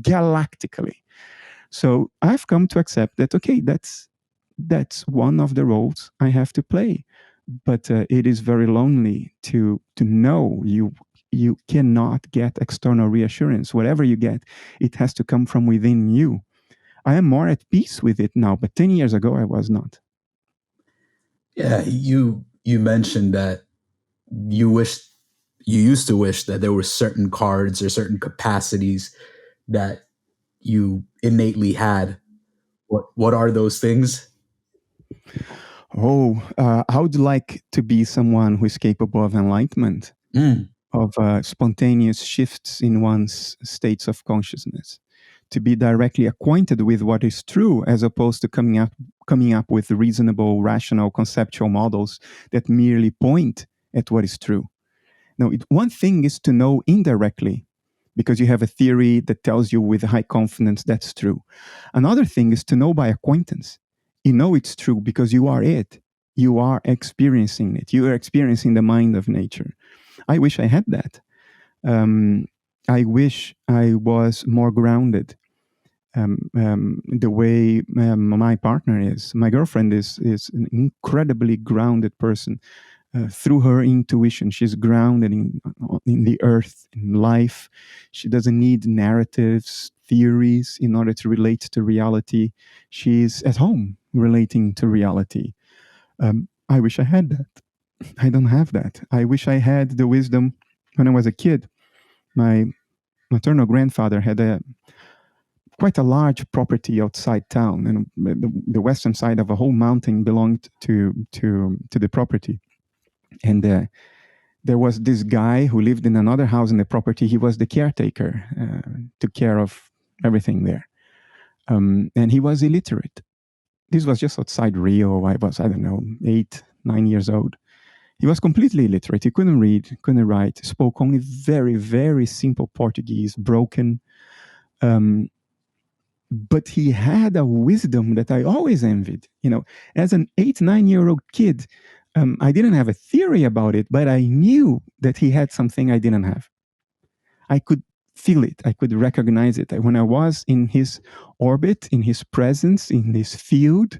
galactically. So I've come to accept that, okay, that's one of the roles I have to play. But it is very lonely to know you cannot get external reassurance. Whatever you get, it has to come from within you. I am more at peace with it now, but 10 years ago, I was not. Yeah, you mentioned that you used to wish that there were certain cards or certain capacities that you innately had. What are those things? Oh, I would like to be someone who is capable of enlightenment, of spontaneous shifts in one's states of consciousness, to be directly acquainted with what is true, as opposed to coming up with reasonable, rational, conceptual models that merely point at what is true. Now, one thing is to know indirectly, because you have a theory that tells you with high confidence that's true. Another thing is to know by acquaintance. You know it's true because you are it. You are experiencing it. You are experiencing the mind of nature. I wish I had that. I wish I was more grounded. The way my partner is. My girlfriend is an incredibly grounded person. Through her intuition, she's grounded in the earth, in life. She doesn't need narratives, theories in order to relate to reality. She's at home relating to reality. I wish I had that. I don't have that. I wish I had the wisdom when I was a kid. My maternal grandfather had quite a large property outside town, and the western side of a whole mountain belonged to the property. And there was this guy who lived in another house in the property. He was the caretaker, took care of everything there. And he was illiterate. This was just outside Rio. I don't know, 8, 9 years old. He was completely illiterate. He couldn't read, couldn't write, spoke only very, very simple Portuguese, broken. But he had a wisdom that I always envied. As an 8, 9-year-old kid, I didn't have a theory about it, but I knew that he had something I didn't have. I could feel it. I could recognize it. When I was in his orbit, in his presence, in his field,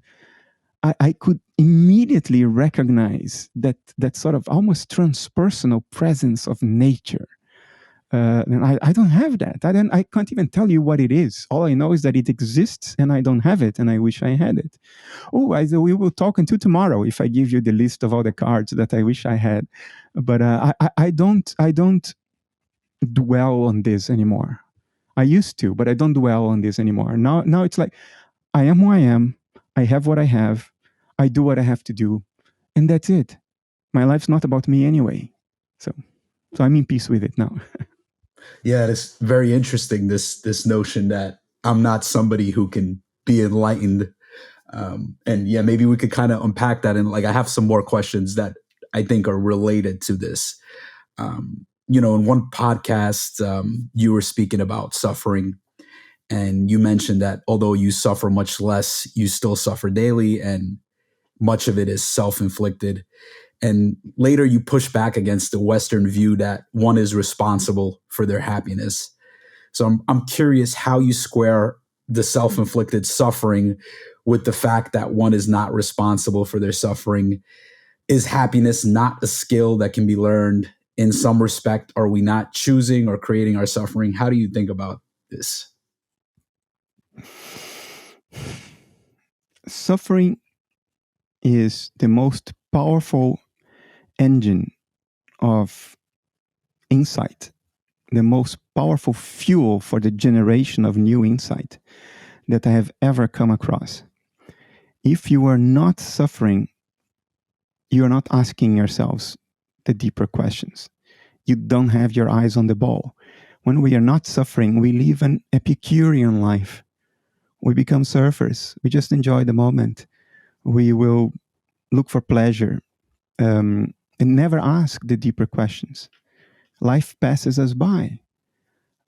I could immediately recognize that sort of almost transpersonal presence of nature. And I don't have that. I can't even tell you what it is. All I know is that it exists and I don't have it, and I wish I had it. We will talk until tomorrow if I give you the list of all the cards that I wish I had. But I don't dwell on this anymore. I used to, but I don't dwell on this anymore. Now it's like, I am who I am. I have what I have. I do what I have to do. And that's it. My life's not about me anyway. So I'm in peace with it now. Yeah, it's very interesting, this notion that I'm not somebody who can be enlightened. And yeah, maybe we could kind of unpack that. And like, I have some more questions that I think are related to this. In one podcast, you were speaking about suffering, and you mentioned that although you suffer much less, you still suffer daily, and much of it is self-inflicted. And later you push back against the Western view that one is responsible for their happiness. So I'm curious how you square the self-inflicted suffering with the fact that one is not responsible for their suffering. Is happiness not a skill that can be learned? In some respect, are we not choosing or creating our suffering? How do you think about this? Suffering is the most powerful engine of insight, the most powerful fuel for the generation of new insight that I have ever come across. If you are not suffering, you are not asking yourselves the deeper questions. You don't have your eyes on the ball. When we are not suffering, we live an Epicurean life. We become surfers. We just enjoy the moment. We will look for pleasure and never ask the deeper questions. Life passes us by.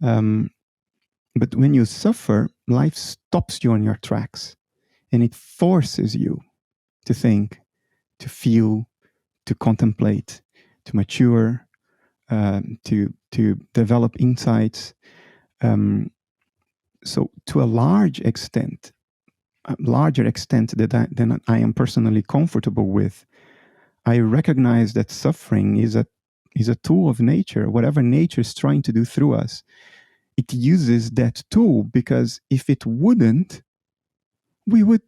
But when you suffer, life stops you on your tracks, and it forces you to think, to feel, to contemplate, to mature, to develop insights. So to a larger extent than I am personally comfortable with, I recognize that suffering is a tool of nature. Whatever nature is trying to do through us, it uses that tool, because if it wouldn't, we would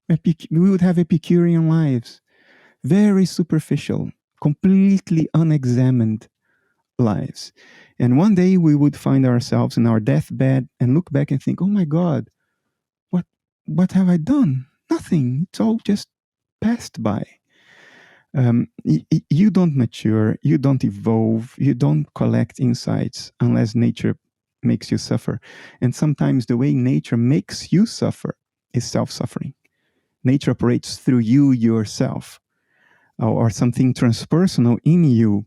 have Epicurean lives, very superficial, completely unexamined lives. And one day we would find ourselves in our deathbed and look back and think, oh my God, what have I done? Nothing. It's all just passed by. You don't mature, you don't evolve, you don't collect insights unless nature makes you suffer. And sometimes the way nature makes you suffer is self-suffering. Nature operates through you yourself, or something transpersonal in you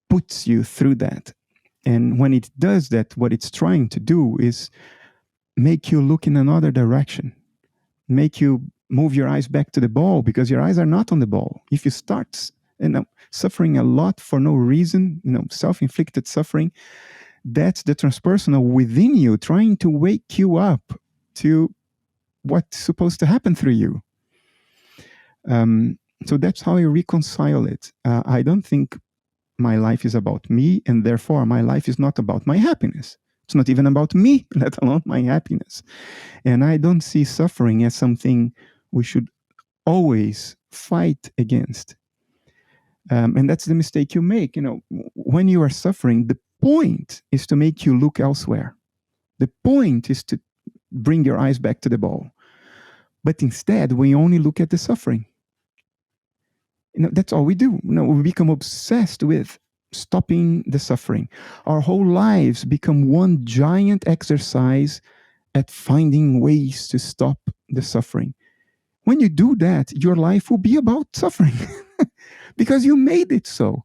puts you through that. And when it does that, what it's trying to do is make you look in another direction, make you move your eyes back to the ball, because your eyes are not on the ball. If you start suffering a lot for no reason, self-inflicted suffering, that's the transpersonal within you trying to wake you up to what's supposed to happen through you. So that's how I reconcile it. I don't think my life is about me, and therefore my life is not about my happiness. It's not even about me, let alone my happiness. And I don't see suffering as something we should always fight against. And that's the mistake you make. When you are suffering, the point is to make you look elsewhere. The point is to bring your eyes back to the ball. But instead, we only look at the suffering. That's all we do. We become obsessed with stopping the suffering. Our whole lives become one giant exercise at finding ways to stop the suffering. When you do that, your life will be about suffering because you made it so.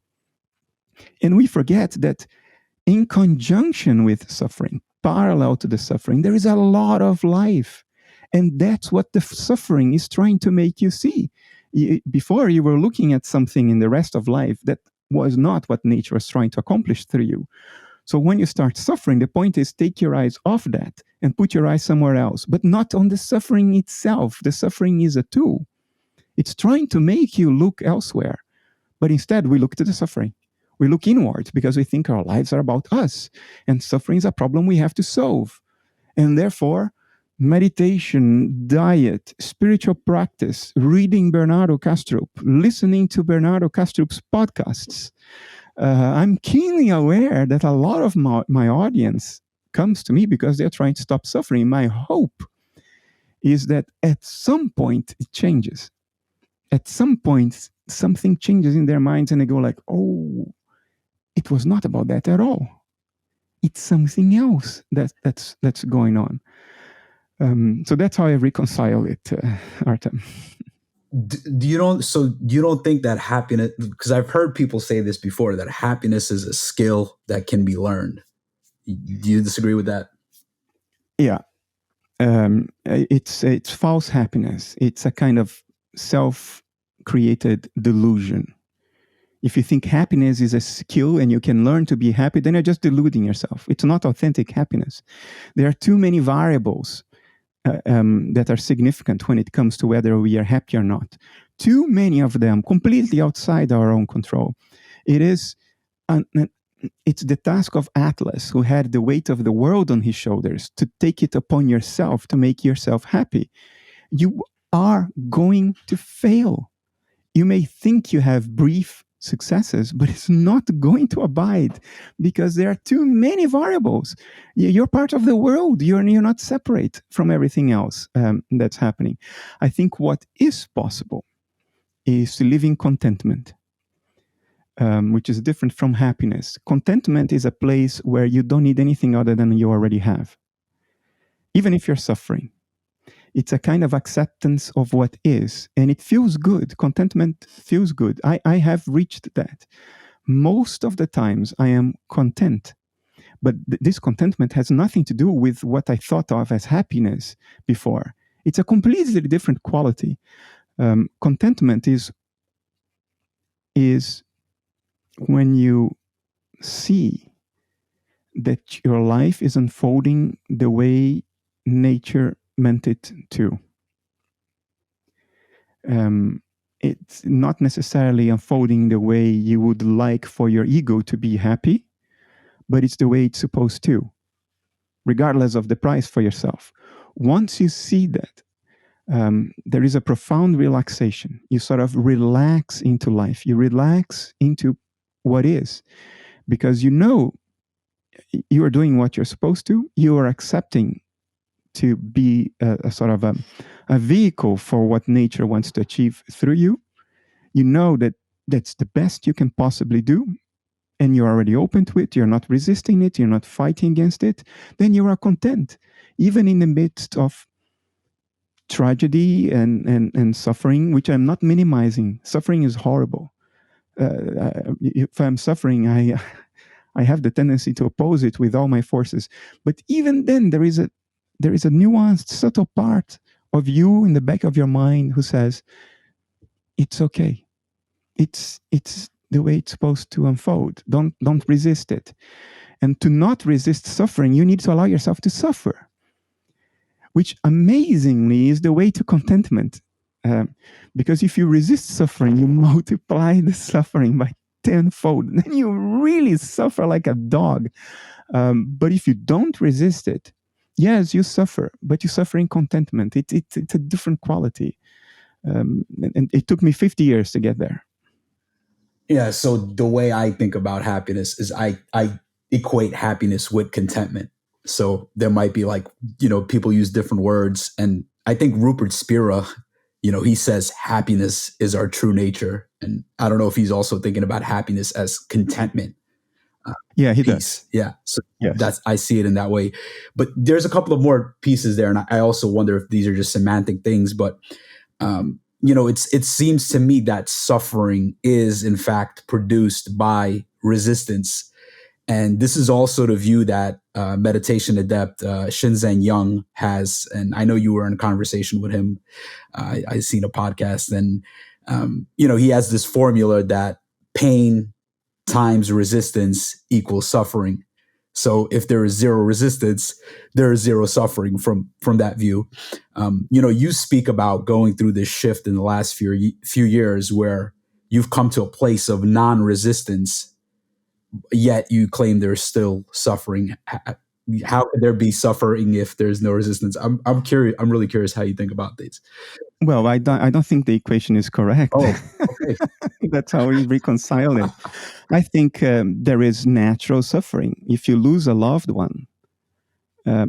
And we forget that in conjunction with suffering, parallel to the suffering, there is a lot of life. And that's what the suffering is trying to make you see. Before, you were looking at something in the rest of life that was not what nature was trying to accomplish through you. So when you start suffering, the point is take your eyes off that and put your eyes somewhere else, but not on the suffering itself. The suffering is a tool. It's trying to make you look elsewhere. But instead, we look to the suffering. We look inward because we think our lives are about us, and suffering is a problem we have to solve. And therefore, meditation, diet, spiritual practice, reading Bernardo Kastrup, listening to Bernardo Kastrup's podcasts. I'm keenly aware that a lot of my audience comes to me because they're trying to stop suffering. My hope is that at some point it changes. At some point, something changes in their minds and they go like, oh, it was not about that at all. It's something else that's going on. So that's how I reconcile it, Artem. You don't think that happiness, because I've heard people say this before, that happiness is a skill that can be learned. Do you disagree with that? Yeah. It's false happiness. It's a kind of self-created delusion. If you think happiness is a skill and you can learn to be happy, then you're just deluding yourself. It's not authentic happiness. There are too many variables that are significant when it comes to whether we are happy or not. Too many of them completely outside our own control. It's the task of Atlas, who had the weight of the world on his shoulders, to take it upon yourself to make yourself happy. You are going to fail. You may think you have brief successes, but it's not going to abide because there are too many variables. You're part of the world. You're not separate from everything else that's happening. I think what is possible is to live in contentment, which is different from happiness. Contentment is a place where you don't need anything other than you already have, even if you're suffering. It's a kind of acceptance of what is, and it feels good. Contentment feels good. I have reached that. Most of the times I am content, but this contentment has nothing to do with what I thought of as happiness before. It's a completely different quality. Contentment is when you see that your life is unfolding the way nature meant it to. It's not necessarily unfolding the way you would like for your ego to be happy, but it's the way it's supposed to, regardless of the price for yourself. Once you see that, there is a profound relaxation. You sort of relax into life. You relax into what is, because you know you are doing what you're supposed to. You are accepting to be a sort of a vehicle for what nature wants to achieve through you. You know that that's the best you can possibly do, and you're already open to it, you're not resisting it, you're not fighting against it, then you are content, even in the midst of tragedy and suffering, which I'm not minimizing. Suffering is horrible. If I'm suffering, I have the tendency to oppose it with all my forces. But even then, there is a nuanced, subtle part of you in the back of your mind who says, "It's okay. It's the way it's supposed to unfold. Don't resist it." And to not resist suffering, you need to allow yourself to suffer, which amazingly is the way to contentment. Because if you resist suffering, you multiply the suffering by tenfold. Then you really suffer like a dog. But if you don't resist it, yes, you suffer, but you suffer in contentment. It's a different quality. And it took me 50 years to get there. Yeah. So the way I think about happiness is I equate happiness with contentment. So there might be like, people use different words. And I think Rupert Spira, he says happiness is our true nature. And I don't know if he's also thinking about happiness as contentment. Yeah, he Peace. does. Yeah. So Yes. I see it in that way. But there's a couple of more pieces there. And I also wonder if these are just semantic things, but it seems to me that suffering is in fact produced by resistance. And this is also the view that meditation adept Shinzen Young has. And I know you were in conversation with him. I seen a podcast, and he has this formula that pain times resistance equals suffering. So if there is zero resistance, there is zero suffering from that view. You speak about going through this shift in the last few years where you've come to a place of non-resistance, yet you claim there's still suffering. How could there be suffering if there's no resistance? I'm curious. I'm really curious how you think about these. Well, I don't think the equation is correct. Oh, okay. That's how we reconcile it. I think there is natural suffering. If you lose a loved one,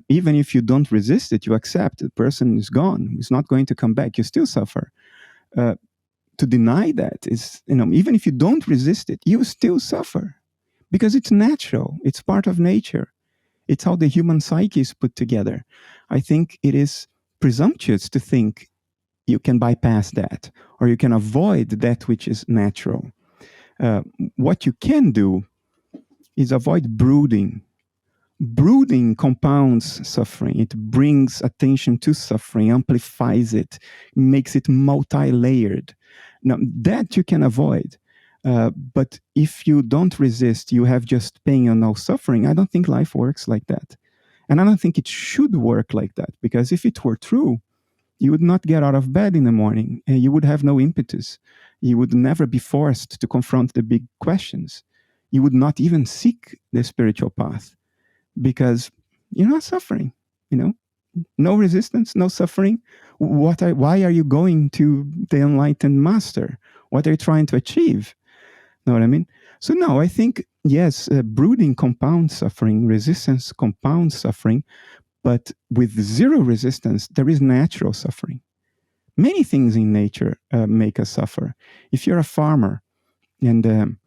even if you don't resist it, you accept the person is gone. It's not going to come back. You still suffer. Uh, to deny that is, even if you don't resist it, you still suffer because it's natural. It's part of nature. It's how the human psyche is put together. I think it is presumptuous to think you can bypass that or you can avoid that which is natural. Uh, what you can do is avoid brooding. Brooding compounds suffering. It brings attention to suffering, amplifies it, makes it multi-layered. Now, that you can avoid. But if you don't resist, you have just pain and no suffering. I don't think life works like that. And I don't think it should work like that, because if it were true, you would not get out of bed in the morning and you would have no impetus. You would never be forced to confront the big questions. You would not even seek the spiritual path because you're not suffering, no resistance, no suffering. Why are you going to the enlightened master? What are you trying to achieve? Know what I mean? So no, I think, yes, brooding compounds suffering, resistance compounds suffering, but with zero resistance, there is natural suffering. Many things in nature make us suffer. If you're a farmer and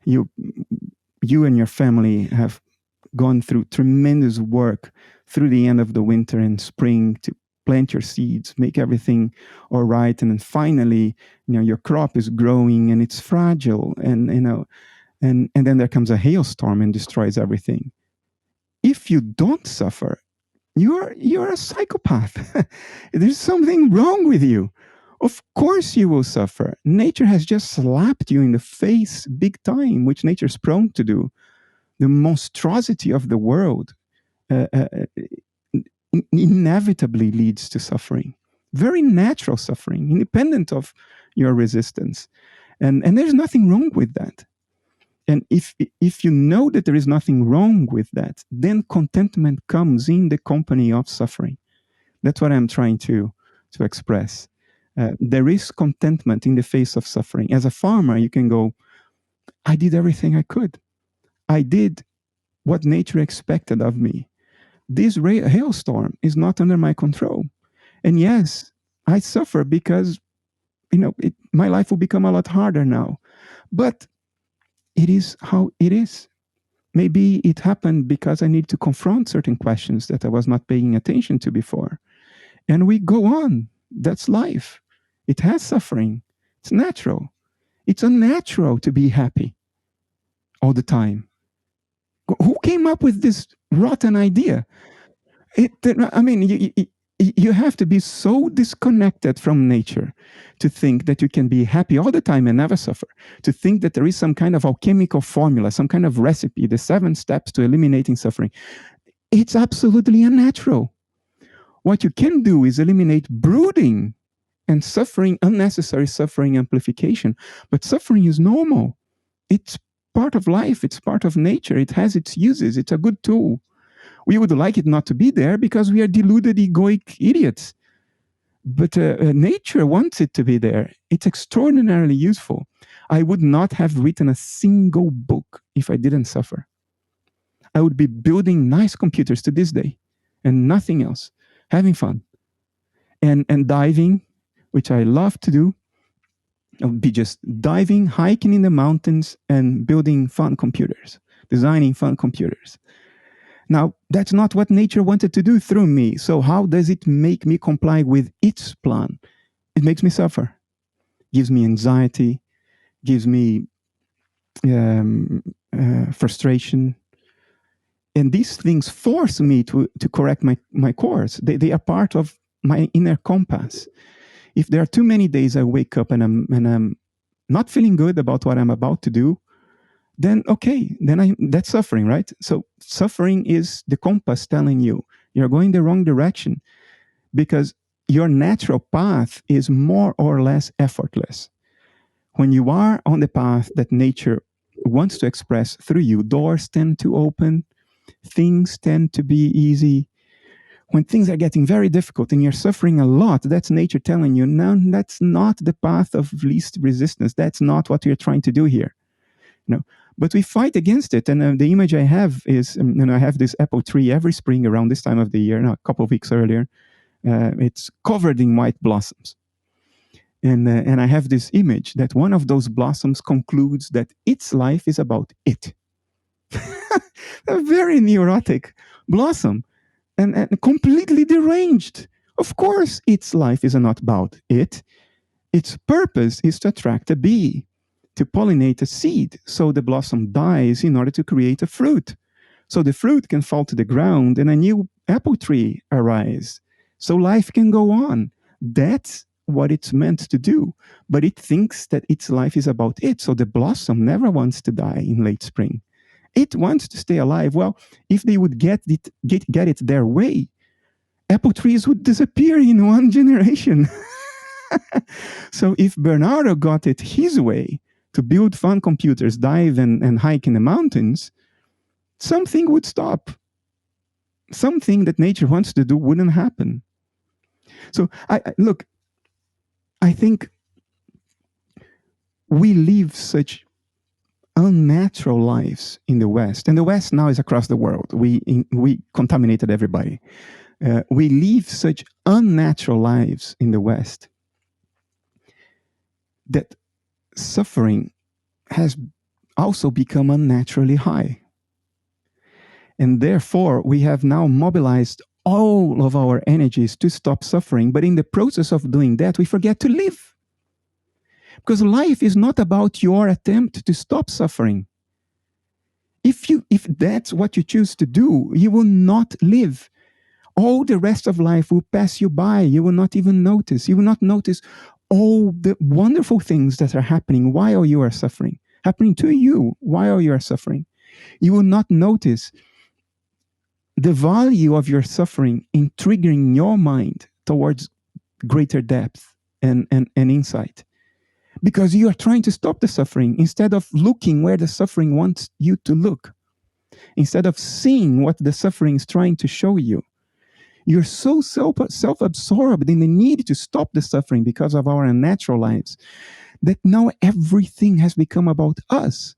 you and your family have gone through tremendous work through the end of the winter and spring to plant your seeds, make everything all right, and then finally, your crop is growing and it's fragile, and and then there comes a hailstorm and destroys everything. If you don't suffer, you're a psychopath. There's something wrong with you. Of course you will suffer. Nature has just slapped you in the face big time, which nature is prone to do. The monstrosity of the world inevitably leads to suffering, very natural suffering, independent of your resistance. And there's nothing wrong with that. And if you know that there is nothing wrong with that, then contentment comes in the company of suffering. That's what I'm trying to express. There is contentment in the face of suffering. As a farmer, you can go, I did everything I could. I did what nature expected of me. This hailstorm is not under my control. And yes, I suffer because, my life will become a lot harder now. But it is how it is. Maybe it happened because I need to confront certain questions that I was not paying attention to before. And we go on. That's life. It has suffering. It's natural. It's unnatural to be happy all the time. Who came up with this rotten idea? I mean, you have to be so disconnected from nature to think that you can be happy all the time and never suffer, to think that there is some kind of alchemical formula, some kind of recipe, the 7 steps to eliminating suffering. It's absolutely unnatural. What you can do is eliminate brooding and suffering, unnecessary suffering amplification. But suffering is normal. It's part of life. It's part of nature. It has its uses. It's a good tool. We would like it not to be there because we are deluded, egoic idiots. But nature wants it to be there. It's extraordinarily useful. I would not have written a single book if I didn't suffer. I would be building nice computers to this day and nothing else, having fun. And diving, which I love to do. I would be just diving, hiking in the mountains, and building fun computers, designing fun computers. Now, that's not what nature wanted to do through me. So how does it make me comply with its plan? It makes me suffer, gives me anxiety, gives me frustration. And these things force me to correct my course. They are part of my inner compass. If there are too many days I wake up and I'm not feeling good about what I'm about to do, then okay, that's suffering, right? So suffering is the compass telling you you're going the wrong direction because your natural path is more or less effortless. When you are on the path that nature wants to express through you, doors tend to open, things tend to be easy. When things are getting very difficult and you're suffering a lot, that's nature telling you, no, that's not the path of least resistance. That's not what you're trying to do here. No, but we fight against it. And the image I have is, I have this apple tree every spring around this time of the year, a couple of weeks earlier. It's covered in white blossoms. And I have this image that one of those blossoms concludes that its life is about it. A very neurotic blossom and completely deranged. Of course, its life is not about it. Its purpose is to attract a bee, to pollinate a seed, so the blossom dies in order to create a fruit. So the fruit can fall to the ground and a new apple tree arise. So life can go on. That's what it's meant to do. But it thinks that its life is about it. So the blossom never wants to die in late spring. It wants to stay alive. Well, if they would get it their way, apple trees would disappear in one generation. So if Bernardo got it his way, to build fun computers, dive and hike in the mountains, something would stop. Something that nature wants to do wouldn't happen. So I think we live such unnatural lives in the West, and the West now is across the world. We contaminated everybody. We live such unnatural lives in the West that suffering has also become unnaturally high. And therefore, we have now mobilized all of our energies to stop suffering. But in the process of doing that, we forget to live. Because life is not about your attempt to stop suffering. If that's what you choose to do, you will not live. All the rest of life will pass you by. You will not even notice. You will not notice all the wonderful things that are happening while you are suffering, happening to you while you are suffering. You will not notice the value of your suffering in triggering your mind towards greater depth and insight. Because you are trying to stop the suffering instead of looking where the suffering wants you to look. Instead of seeing what the suffering is trying to show you. You're so self-absorbed in the need to stop the suffering because of our unnatural lives that now everything has become about us.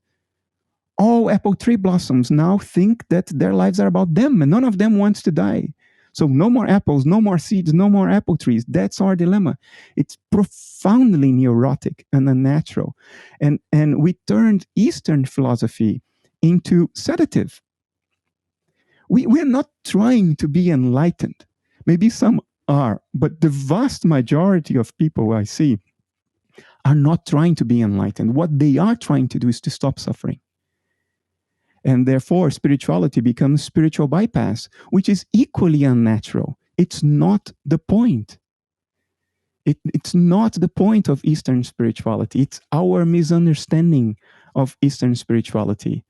All apple tree blossoms now think that their lives are about them and none of them wants to die. So no more apples, no more seeds, no more apple trees. That's our dilemma. It's profoundly neurotic and unnatural. And we turned Eastern philosophy into sedative. We're not trying to be enlightened. Maybe some are, but the vast majority of people I see are not trying to be enlightened. What they are trying to do is to stop suffering. And therefore, spirituality becomes spiritual bypass, which is equally unnatural. It's not the point. It's not the point of Eastern spirituality. It's our misunderstanding of Eastern spirituality.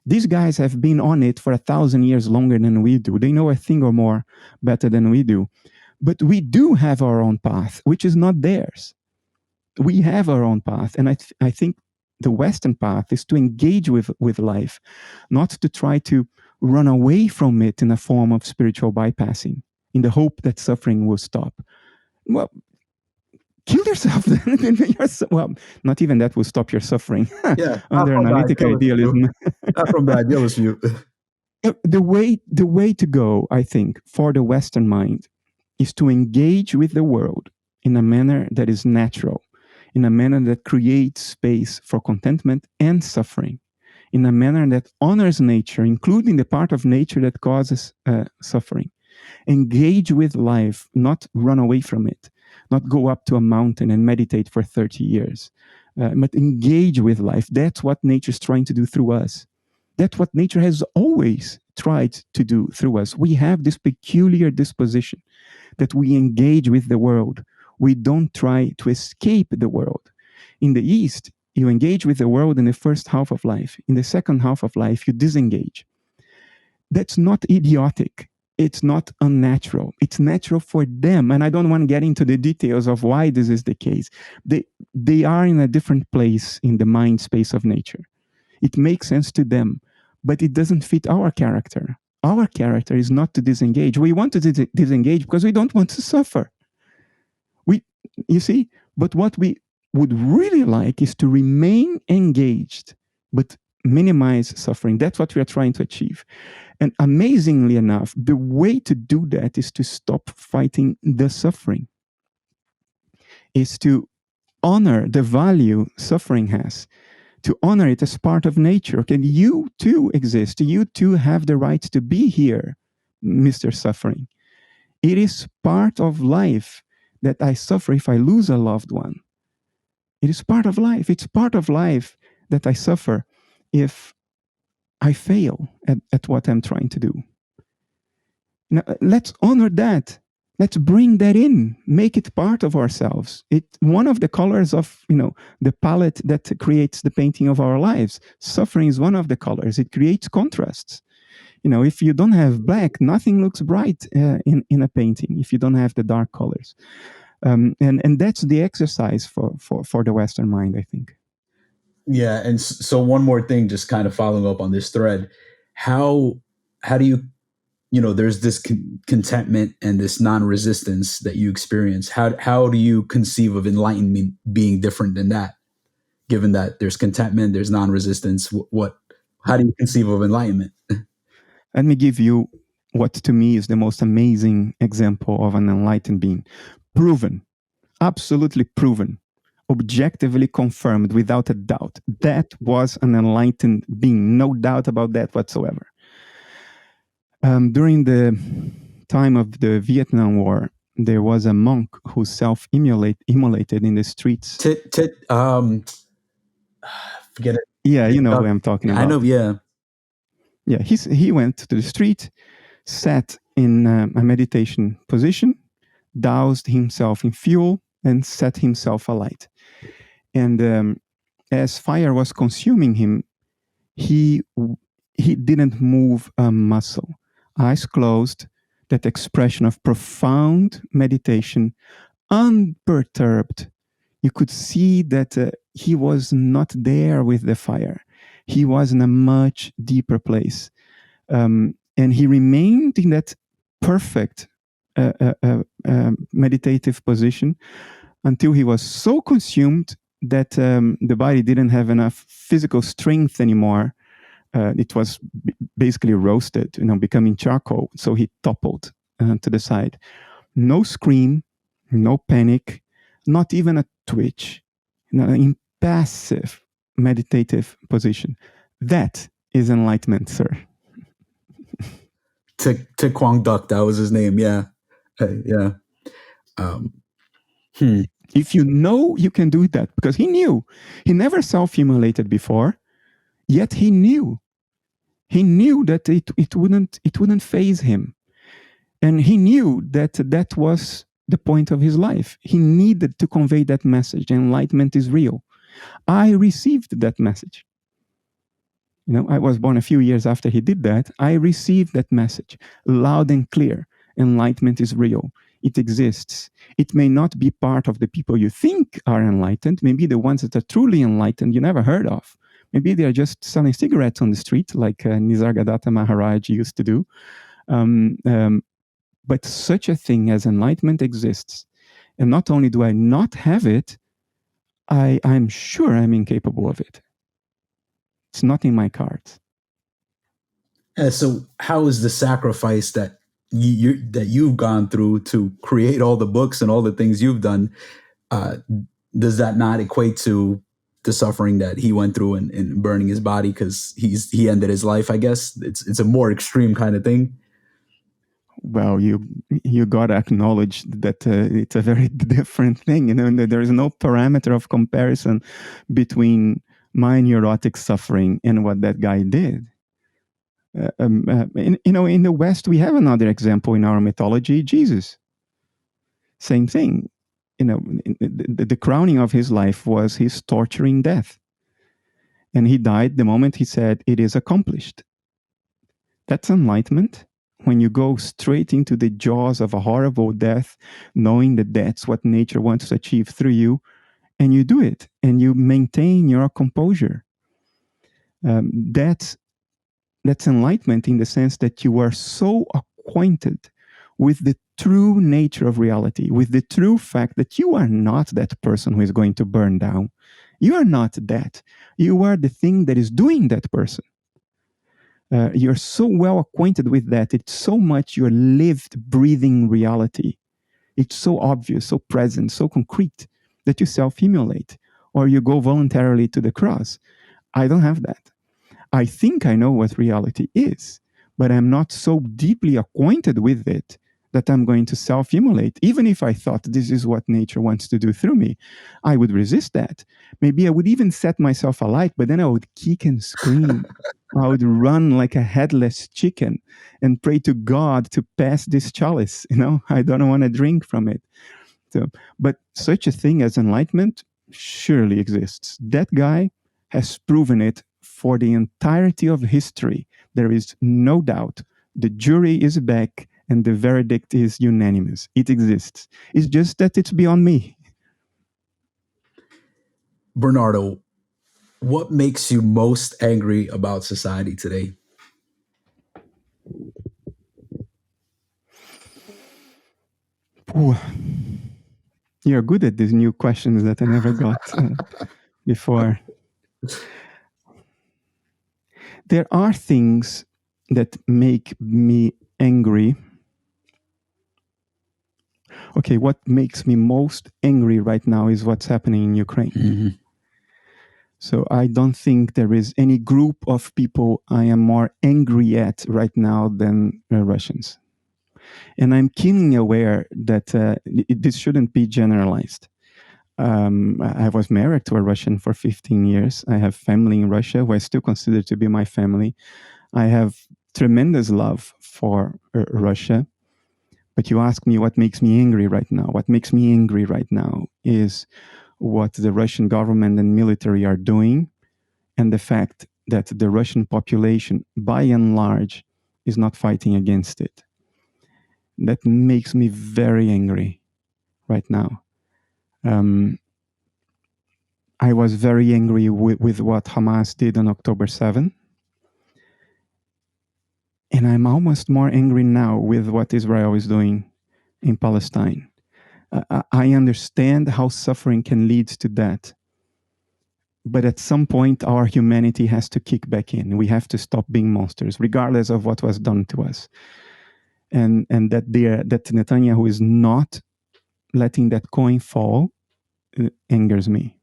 These guys have been on it for 1,000 years longer than we do. They know a thing or more better than we do. But we do have our own path, which is not theirs. We have our own path. And I think the Western path is to engage with life, not to try to run away from it in a form of spiritual bypassing, in the hope that suffering will stop. Well, kill yourself then. Well, not even that will stop your suffering. Yeah, Under analytic idealism. Not from the idealist view. The way to go, I think, for the Western mind is to engage with the world in a manner that is natural, in a manner that creates space for contentment and suffering, in a manner that honors nature, including the part of nature that causes suffering. Engage with life, not run away from it, not go up to a mountain and meditate for 30 years, but engage with life. That's what nature is trying to do through us. That's what nature has always tried to do through us. We have this peculiar disposition that we engage with the world. We don't try to escape the world. In the East, you engage with the world in the first half of life. In the second half of life, you disengage. That's not idiotic. It's not unnatural. It's natural for them. And I don't want to get into the details of why this is the case. They are in a different place in the mind space of nature. It makes sense to them, but it doesn't fit our character. Our character is not to disengage. We want to disengage because we don't want to suffer. You see? But what we would really like is to remain engaged, but minimize suffering. That's what we are trying to achieve. And amazingly enough, the way to do that is to stop fighting the suffering, is to honor the value suffering has, to honor it as part of nature. Okay, you too exist. You too have the right to be here, Mr. Suffering. It is part of life that I suffer if I lose a loved one. It is part of life. It's part of life that I suffer if I fail at what I'm trying to do. Now, let's honor that. Let's bring that in, make it part of ourselves. It's one of the colors of, the palette that creates the painting of our lives. Suffering is one of the colors. It creates contrasts. If you don't have black, nothing looks bright in a painting if you don't have the dark colors. And that's the exercise for the Western mind, I think. Yeah, and so one more thing, just kind of following up on this thread, how do you, there's this contentment and this non-resistance that you experience. How do you conceive of enlightenment being different than that? Given that there's contentment, there's non-resistance, how do you conceive of enlightenment? Let me give you what to me is the most amazing example of an enlightened being. Proven, absolutely proven, objectively confirmed without a doubt. That was an enlightened being, no doubt about that whatsoever. During the time of the Vietnam War, there was a monk who self-immolated in the streets. Forget it. Yeah, you know who I'm talking about. I know, yeah. Yeah, he went to the street, sat in a meditation position, doused himself in fuel, and set himself alight. And as fire was consuming him, he didn't move a muscle. Eyes closed, that expression of profound meditation, unperturbed. You could see that he was not there with the fire. He was in a much deeper place. And he remained in that perfect meditative position until he was so consumed that the body didn't have enough physical strength anymore. It was basically roasted, becoming charcoal. So he toppled to the side. No scream, no panic, not even a twitch. Impassive meditative position. That is enlightenment, sir. Thich Quang Duc, that was his name. Yeah. Yeah. Um, If you know you can do that, because he knew. He never self-immolated before, yet he knew. He knew that it wouldn't faze him. And he knew that that was the point of his life. He needed to convey that message. Enlightenment is real. I received that message. I was born a few years after he did that. I received that message loud and clear. Enlightenment is real. It exists. It may not be part of the people you think are enlightened. Maybe the ones that are truly enlightened you never heard of. Maybe they are just selling cigarettes on the street like Nisargadatta Maharaj used to do. But such a thing as enlightenment exists. And not only do I not have it, I'm sure I'm incapable of it. It's not in my cards. So how is the sacrifice that you've gone through to create all the books and all the things you've done, does that not equate to the suffering that he went through in burning his body because he ended his life? I guess it's a more extreme kind of thing. Well, you gotta acknowledge that it's a very different thing. There is no parameter of comparison between my neurotic suffering and what that guy did. In the West, we have another example in our mythology, Jesus. Same thing. The crowning of his life was his torturing death. And he died the moment he said, "It is accomplished." That's enlightenment. When you go straight into the jaws of a horrible death, knowing that that's what nature wants to achieve through you, and you do it, and you maintain your composure. That's enlightenment in the sense that you are so acquainted with the true nature of reality, with the true fact that you are not that person who is going to burn down. You are not that. You are the thing that is doing that person. You're so well acquainted with that. It's so much your lived, breathing reality. It's so obvious, so present, so concrete that you self-immolate or you go voluntarily to the cross. I don't have that. I think I know what reality is, but I'm not so deeply acquainted with it that I'm going to self-immolate. Even if I thought this is what nature wants to do through me, I would resist that. Maybe I would even set myself alight, but then I would kick and scream. I would run like a headless chicken and pray to God to pass this chalice. I don't want to drink from it. But such a thing as enlightenment surely exists. That guy has proven it for the entirety of history. There is no doubt. The jury is back and the verdict is unanimous. It exists. It's just that it's beyond me. Bernardo, what makes you most angry about society today? Ooh. You're good at these new questions that I never got before. There are things that make me angry. Okay, what makes me most angry right now is what's happening in Ukraine. Mm-hmm. So I don't think there is any group of people I am more angry at right now than Russians. And I'm keenly aware that this shouldn't be generalized. I was married to a Russian for 15 years. I have family in Russia who I still consider to be my family. I have tremendous love for Russia. But you ask me what makes me angry right now. What makes me angry right now is what the Russian government and military are doing, and the fact that the Russian population, by and large, is not fighting against it. That makes me very angry right now. I was very angry with what Hamas did on October 7th. And I'm almost more angry now with what Israel is doing in Palestine. I understand how suffering can lead to that. But at some point, our humanity has to kick back in. We have to stop being monsters, regardless of what was done to us. and that Netanyahu is not letting that coin fall angers me.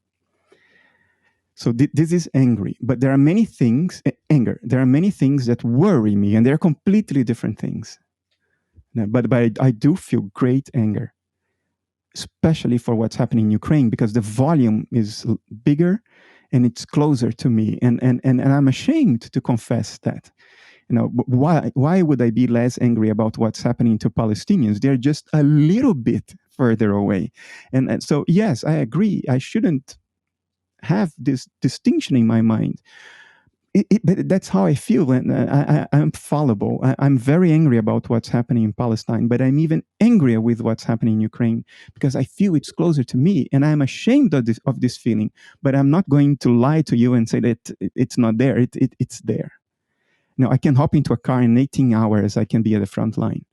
So this is angry, but there are many things, anger. There are many things that worry me, and they're completely different things. But I do feel great anger, especially for what's happening in Ukraine, because the volume is bigger and it's closer to me. And I'm ashamed to confess that. Why would I be less angry about what's happening to Palestinians? They're just a little bit further away. And so, yes, I agree. I shouldn't have this distinction in my mind. But that's how I feel, and I'm fallible. I'm very angry about what's happening in Palestine, but I'm even angrier with what's happening in Ukraine because I feel it's closer to me, and I'm ashamed of this feeling. But I'm not going to lie to you and say that it's not there. It's there. Now, I can hop into a car in 18 hours. I can be at the front line.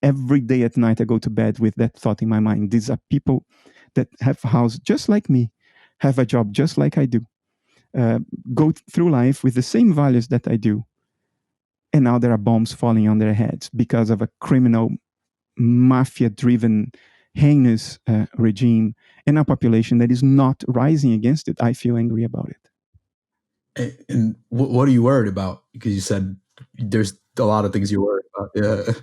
Every day at night, I go to bed with that thought in my mind. These are people that have a house just like me, have a job just like I do. Go through life with the same values that I do. And now there are bombs falling on their heads because of a criminal, mafia-driven, heinous regime and a population that is not rising against it. I feel angry about it. And what are you worried about? Because you said there's a lot of things you're worried about. Yeah.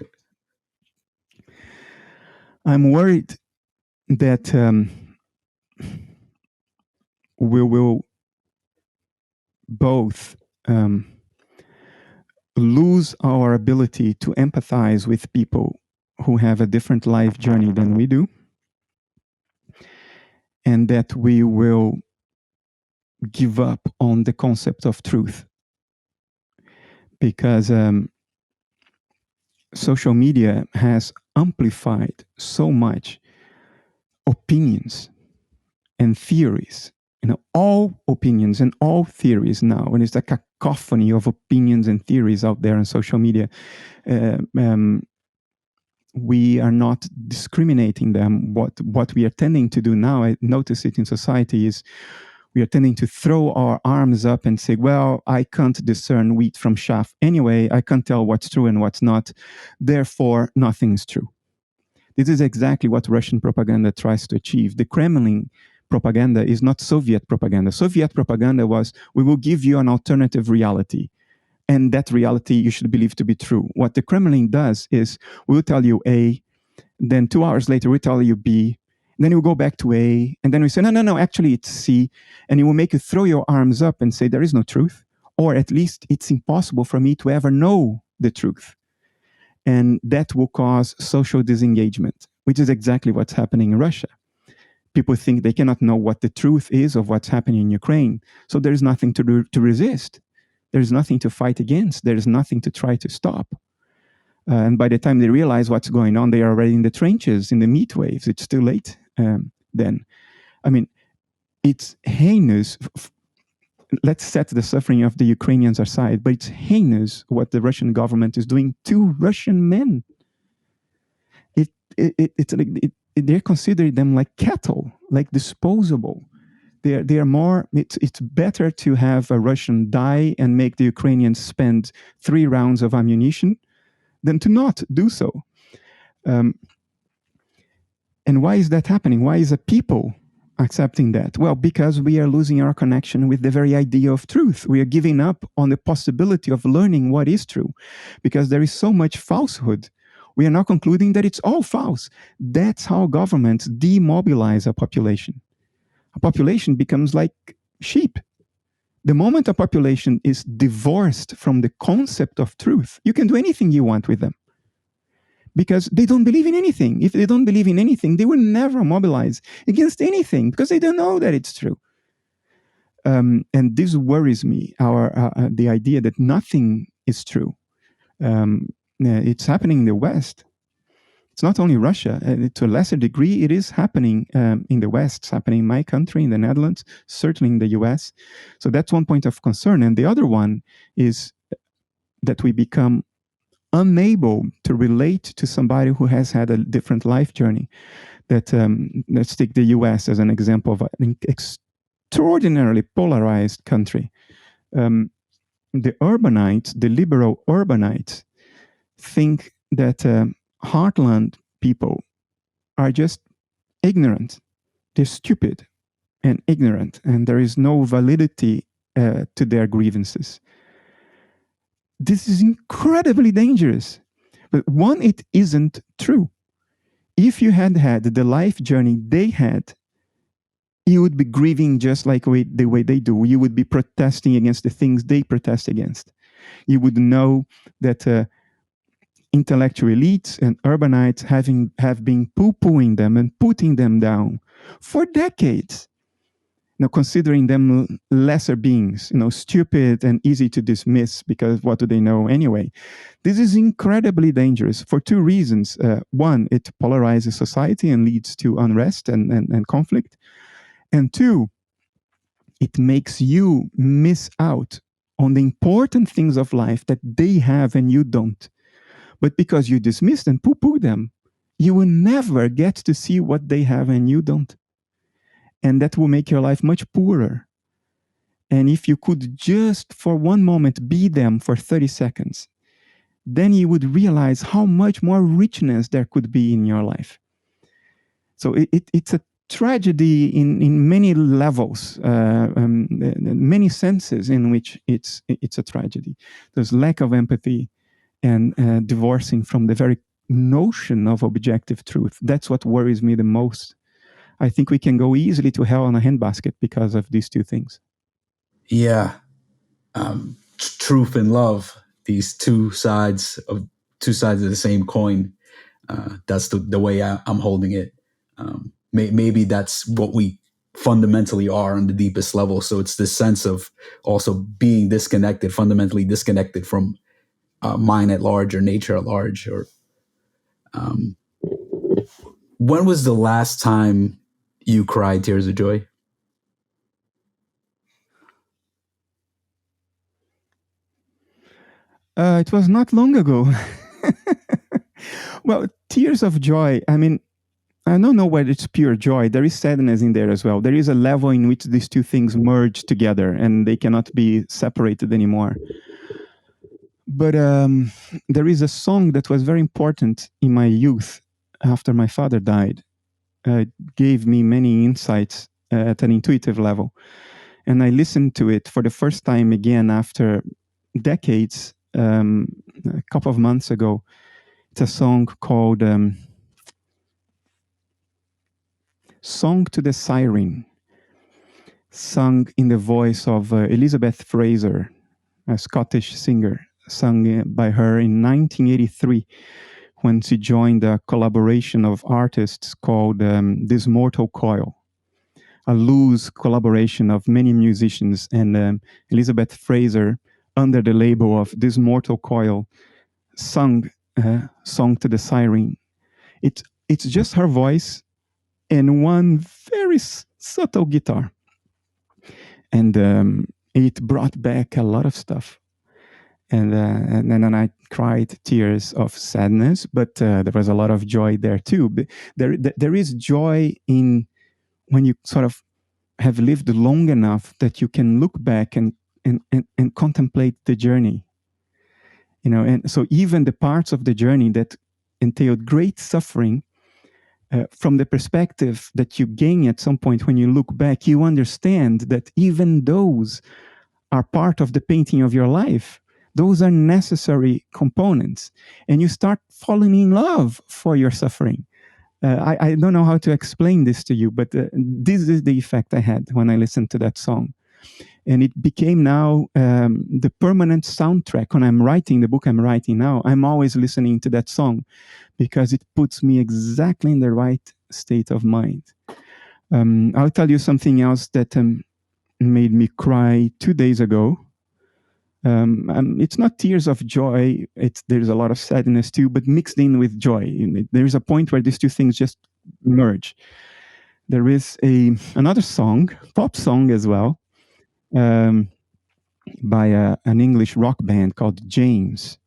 I'm worried that we will both lose our ability to empathize with people who have a different life journey than we do, and that we will give up on the concept of truth. Because social media has amplified so much opinions and theories. All opinions and all theories now, and it's a cacophony of opinions and theories out there on social media. We are not discriminating them. What we are tending to do now, I notice it in society, is we are tending to throw our arms up and say, well, I can't discern wheat from chaff anyway. I can't tell what's true and what's not. Therefore, nothing's true. This is exactly what Russian propaganda tries to achieve. The Kremlin propaganda is not Soviet propaganda. Soviet propaganda was, we will give you an alternative reality. And that reality you should believe to be true. What the Kremlin does is, we'll tell you A, then 2 hours later we'll tell you B, and then we'll go back to A, and then we say, no, actually it's C, and it will make you throw your arms up and say there is no truth, or at least it's impossible for me to ever know the truth. And that will cause social disengagement, which is exactly what's happening in Russia. People think they cannot know what the truth is of what's happening in Ukraine, so there's nothing to resist. There's nothing to fight against. There's nothing to try to stop. And by the time they realize what's going on, they are already in the trenches, in the meat waves. It's too late then. I mean, it's heinous. Let's set the suffering of the Ukrainians aside, but it's heinous what the Russian government is doing to Russian men. They're considering them like cattle, like disposable. They are more. It's better to have a Russian die and make the Ukrainians spend 3 rounds of ammunition than to not do so. And why is that happening? Why is a people accepting that? Well, because we are losing our connection with the very idea of truth. We are giving up on the possibility of learning what is true, because there is so much falsehood. We are now concluding that it's all false. That's how governments demobilize a population. A population becomes like sheep. The moment a population is divorced from the concept of truth, you can do anything you want with them, because they don't believe in anything. If they don't believe in anything, they will never mobilize against anything, because they don't know that it's true. And this worries me, the idea that nothing is true. It's happening in the West. It's not only Russia. To a lesser degree, it is happening in the West. It's happening in my country, in the Netherlands, certainly in the US. So that's one point of concern. And the other one is that we become unable to relate to somebody who has had a different life journey. That let's take the US as an example of an extraordinarily polarized country. The urbanites, the liberal urbanites, think that heartland people are just ignorant. They're stupid and ignorant, and there is no validity to their grievances. This is incredibly dangerous. But one, it isn't true. If you had had the life journey they had, you would be grieving just like the way they do. You would be protesting against the things they protest against. You would know that intellectual elites and urbanites have been poo-pooing them and putting them down for decades. Considering them lesser beings, stupid and easy to dismiss because what do they know anyway? This is incredibly dangerous for two reasons. One, it polarizes society and leads to unrest and conflict. And two, it makes you miss out on the important things of life that they have and you don't. But because you dismiss and poo-poo them, you will never get to see what they have and you don't. And that will make your life much poorer. And if you could just for one moment be them for 30 seconds, then you would realize how much more richness there could be in your life. So it's a tragedy in many levels, many senses in which it's a tragedy. There's lack of empathy and divorcing from the very notion of objective truth. That's what worries me the most. I think we can go easily to hell on a handbasket because of these two things. Yeah. Truth and love, these two sides of the same coin. That's the way I'm holding it. Maybe that's what we fundamentally are on the deepest level. So it's this sense of also being disconnected, fundamentally disconnected from mind at large or nature at large. Or when was the last time you cried tears of joy? It was not long ago. Well, tears of joy, I mean, I don't know whether it's pure joy. There is sadness in there as well. There is a level in which these two things merge together and they cannot be separated anymore. But there is a song that was very important in my youth after my father died. It gave me many insights at an intuitive level. And I listened to it for the first time again after decades, a couple of months ago. It's a song called Song to the Siren, sung in the voice of Elizabeth Fraser, a Scottish singer, sung by her in 1983 when she joined a collaboration of artists called This Mortal Coil, a loose collaboration of many musicians, and Elizabeth Fraser, under the label of This Mortal Coil, sung Song to the Siren. It's just her voice and one very subtle guitar. And it brought back a lot of stuff. And then I cried tears of sadness, but there was a lot of joy there too. But there is joy in when you sort of have lived long enough that you can look back and contemplate the journey. And so even the parts of the journey that entailed great suffering, from the perspective that you gain at some point when you look back, you understand that even those are part of the painting of your life. Those are necessary components. And you start falling in love for your suffering. I don't know how to explain this to you, but this is the effect I had when I listened to that song. And it became now the permanent soundtrack. When I'm writing the book I'm writing now, I'm always listening to that song because it puts me exactly in the right state of mind. I'll tell you something else that made me cry 2 days ago. It's not tears of joy. There's a lot of sadness too, but mixed in with joy. There's a point where these two things just merge. There is another song, pop song as well, by an English rock band called James.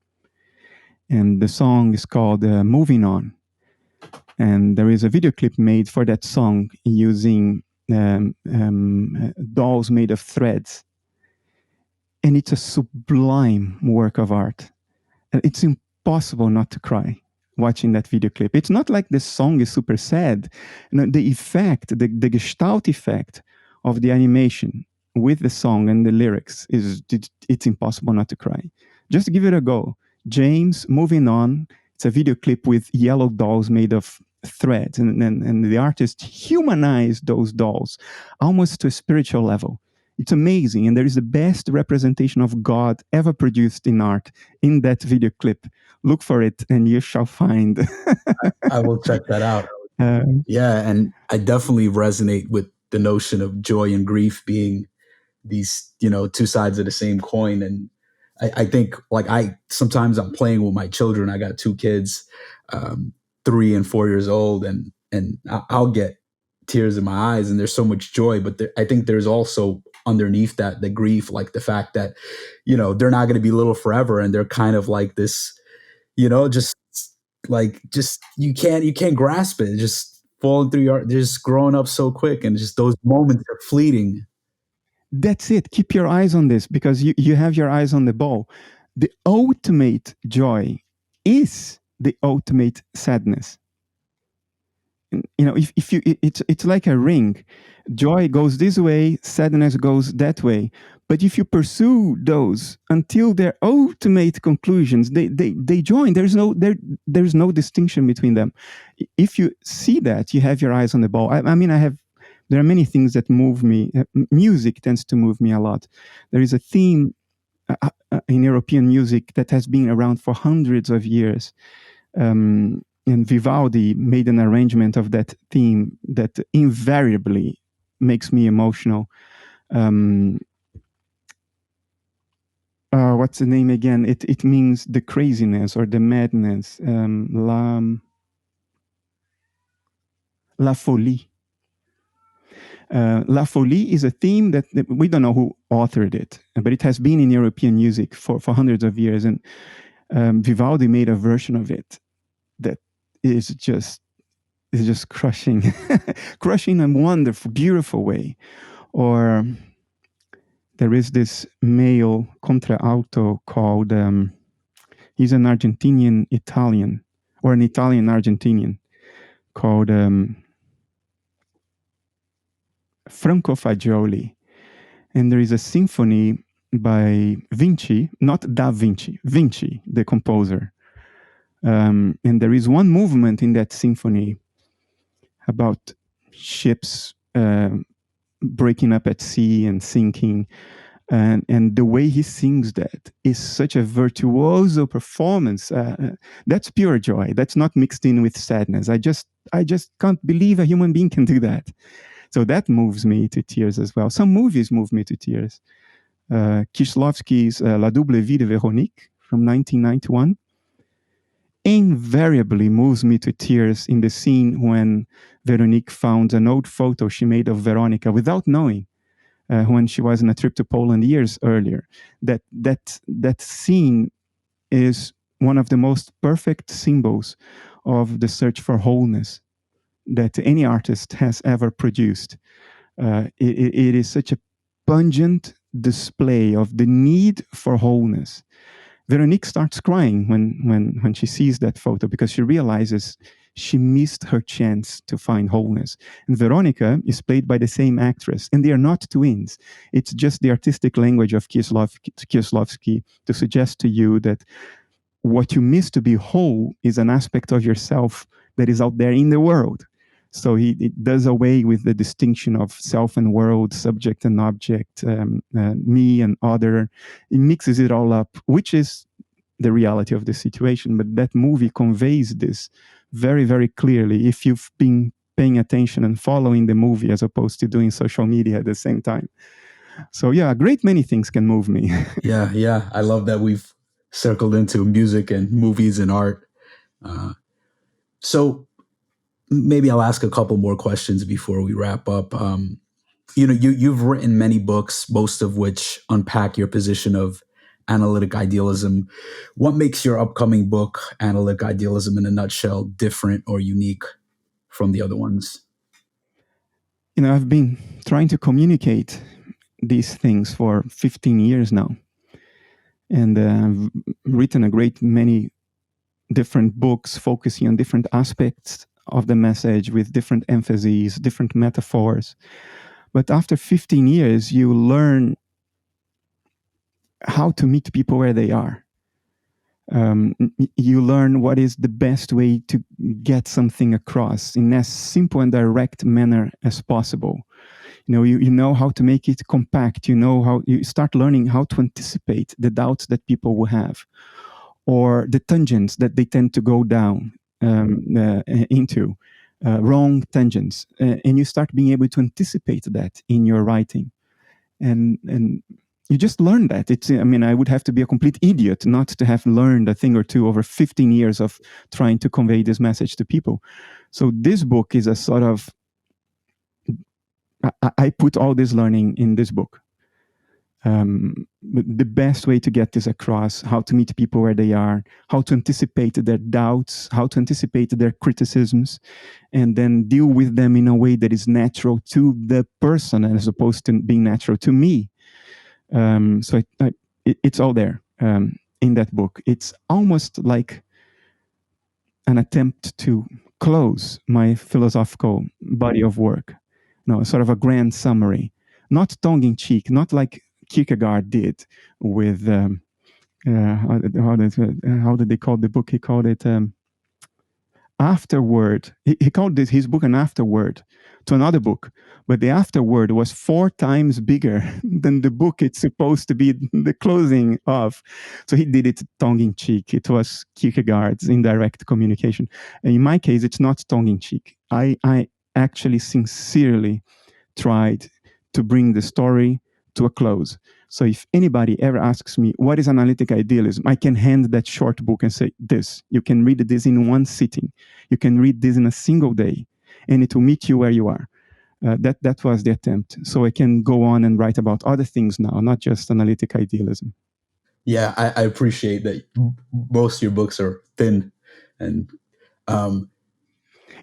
And the song is called Moving On. And there is a video clip made for that song using dolls made of threads. And it's a sublime work of art. It's impossible not to cry watching that video clip. It's not like the song is super sad. No, the effect, the gestalt effect of the animation with the song and the lyrics it's impossible not to cry. Just give it a go. James, Moving On. It's a video clip with yellow dolls made of threads, and the artist humanized those dolls almost to a spiritual level. It's amazing, and there is the best representation of God ever produced in art in that video clip. Look for it, and you shall find. I will check that out. Yeah, and I definitely resonate with the notion of joy and grief being these, two sides of the same coin. And I think, like, sometimes I'm playing with my children. I got two kids, 3 and 4 years old, and I'll get tears in my eyes, and there's so much joy. But I think there's also underneath that the grief, like the fact that they're not going to be little forever, and they're kind of like this, just you can't grasp it, just falling through they're just growing up so quick, and just those moments are fleeting. That's it. Keep your eyes on this, because you have your eyes on the ball. The ultimate joy is the ultimate sadness. If you, it's like a ring. Joy goes this way, sadness goes that way. But if you pursue those until their ultimate conclusions, they join. There's no distinction between them. If you see that, you have your eyes on the ball. There are many things that move me. Music tends to move me a lot. There is a theme in European music that has been around for hundreds of years. And Vivaldi made an arrangement of that theme that invariably makes me emotional. What's the name again? It means the craziness or the madness. La folie. La folie is a theme that we don't know who authored it, but it has been in European music for hundreds of years. And Vivaldi made a version of it that is just crushing, crushing in a wonderful, beautiful way. Or there is this male contralto called, he's an Argentinian Italian, or an Italian Argentinian, called Franco Fagioli. And there is a symphony by Vinci, not Da Vinci, Vinci, the composer. And there is one movement in that symphony about ships breaking up at sea and sinking. And the way he sings that is such a virtuoso performance. That's pure joy. That's not mixed in with sadness. I just can't believe a human being can do that. So that moves me to tears as well. Some movies move me to tears. Kieślowski's La Double Vie de Véronique from 1991 invariably moves me to tears in the scene when Veronique found an old photo she made of Veronica without knowing, when she was on a trip to Poland years earlier. That scene is one of the most perfect symbols of the search for wholeness that any artist has ever produced. It is such a pungent display of the need for wholeness. Veronique starts crying when she sees that photo, because she realizes she missed her chance to find wholeness. And Veronica is played by the same actress, and they are not twins. It's just the artistic language of Kieślowski to suggest to you that what you miss to be whole is an aspect of yourself that is out there in the world. So it does away with the distinction of self and world, subject and object, me and other. It mixes it all up, which is the reality of the situation. But that movie conveys this very, very clearly if you've been paying attention and following the movie as opposed to doing social media at the same time. So yeah, a great many things can move me. Yeah. I love that we've circled into music and movies and art. So maybe I'll ask a couple more questions before we wrap up. You've written many books, most of which unpack your position of analytic idealism. What makes your upcoming book, Analytic Idealism in a Nutshell, different or unique from the other ones? I've been trying to communicate these things for 15 years now. And I've written a great many different books focusing on different aspects of the message with different emphases, different metaphors. But after 15 years, you learn how to meet people where they are. You learn what is the best way to get something across in as simple and direct manner as possible. You know how to make it compact. You start learning how to anticipate the doubts that people will have, or the tangents that they tend to go down into, wrong tangents, and you start being able to anticipate that in your writing, and you just learn that. I would have to be a complete idiot not to have learned a thing or two over 15 years of trying to convey this message to people. So this book is a sort of, I put all this learning in this book. The best way to get this across, how to meet people where they are, how to anticipate their doubts, how to anticipate their criticisms, and then deal with them in a way that is natural to the person as opposed to being natural to me. So it's all there in that book. It's almost like an attempt to close my philosophical body of work. No, sort of a grand summary, not tongue-in-cheek, not like Kierkegaard did with how did they call the book? He called it Afterword. He called his book an afterword to another book, but the afterword was 4 times bigger than the book it's supposed to be the closing of. So he did it tongue-in-cheek. It was Kierkegaard's indirect communication. And in my case, it's not tongue-in-cheek. I actually sincerely tried to bring the story to a close. So if anybody ever asks me, what is analytic idealism? I can hand that short book and say, this, you can read this in one sitting. You can read this in a single day, and it will meet you where you are. That was the attempt. So I can go on and write about other things now, not just analytic idealism. Yeah, I appreciate that most of your books are thin, and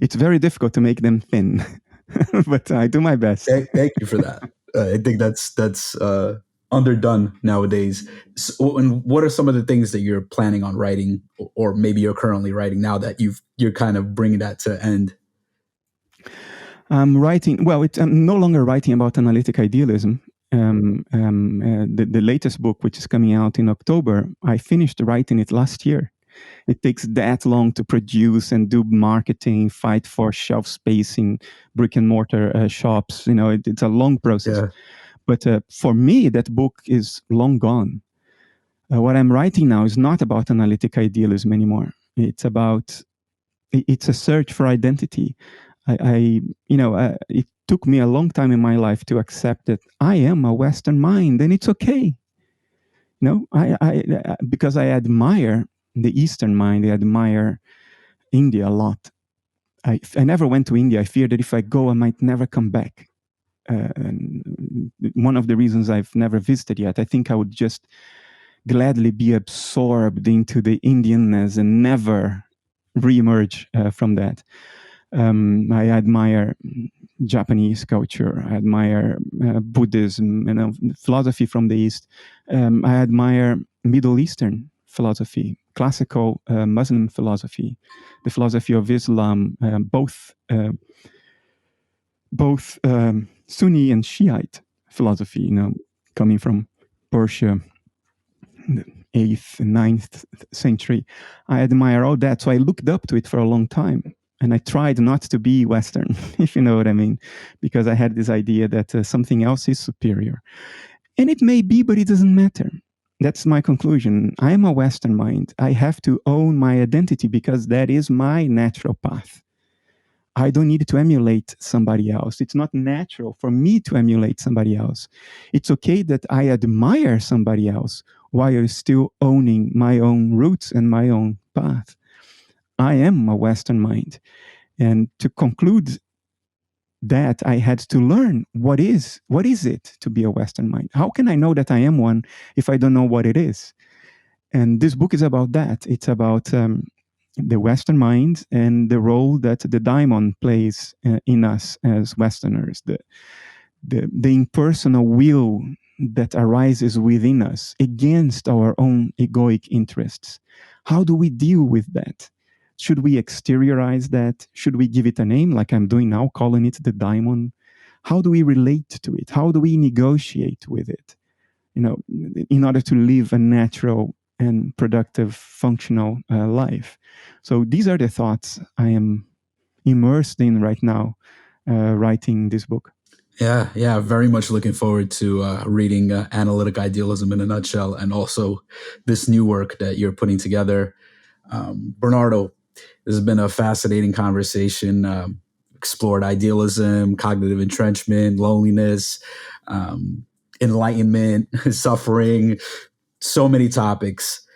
it's very difficult to make them thin, but I do my best. Thank you for that. I think that's underdone nowadays. So, and what are some of the things that you're planning on writing, or maybe you're currently writing now that you're kind of bringing that to end? I'm writing. Well, I'm no longer writing about analytic idealism. The latest book, which is coming out in October, I finished writing it last year. It takes that long to produce and do marketing, fight for shelf space in brick and mortar shops. It's a long process. Yeah. But for me, that book is long gone. What I'm writing now is not about analytic idealism anymore. It's a search for identity. It took me a long time in my life to accept that I am a Western mind, and it's okay. Because I admire the Eastern mind, I admire India a lot. I never went to India. I fear that if I go, I might never come back. And one of the reasons I've never visited yet, I think I would just gladly be absorbed into the Indianness and never reemerge from that. I admire Japanese culture. I admire Buddhism, philosophy from the East. I admire Middle Eastern philosophy, classical Muslim philosophy, the philosophy of Islam, both Sunni and Shiite philosophy, coming from Persia, the 8th and 9th century. I admire all that. So I looked up to it for a long time. And I tried not to be Western, if you know what I mean, because I had this idea that something else is superior. And it may be, but it doesn't matter. That's my conclusion. I am a Western mind. I have to own my identity because that is my natural path. I don't need to emulate somebody else. It's not natural for me to emulate somebody else. It's okay that I admire somebody else while still owning my own roots and my own path. I am a Western mind. And to conclude that, I had to learn what is it to be a Western mind? How can I know that I am one if I don't know what it is? And this book is about that. It's about the Western mind and the role that the daimon plays in us as Westerners, the impersonal will that arises within us against our own egoic interests. How do we deal with that? Should we exteriorize that? Should we give it a name like I'm doing now, calling it the daimon? How do we relate to it? How do we negotiate with it? In order to live a natural and productive, functional life. So these are the thoughts I am immersed in right now, writing this book. Yeah, very much looking forward to reading Analytic Idealism in a nutshell, and also this new work that you're putting together. Bernardo, this has been a fascinating conversation. Explored idealism, cognitive entrenchment, loneliness, enlightenment, suffering, so many topics.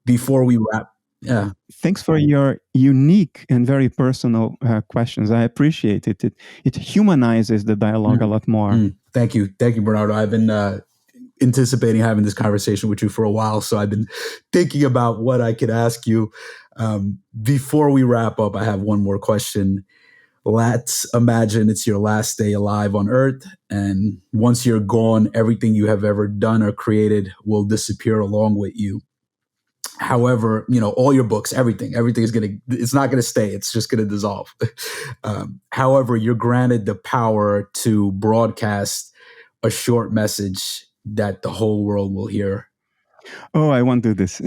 Before we wrap, yeah. Thanks for your unique and very personal questions. I appreciate it. It humanizes the dialogue a lot more. Thank you, Bernardo. I've been anticipating having this conversation with you for a while, so I've been thinking about what I could ask you. Before we wrap up, I have one more question. Let's imagine it's your last day alive on Earth, and once you're gone, everything you have ever done or created will disappear along with you. However, all your books, everything is it's not gonna stay. It's just gonna dissolve. However, you're granted the power to broadcast a short message that the whole world will hear. Oh, I won't do this.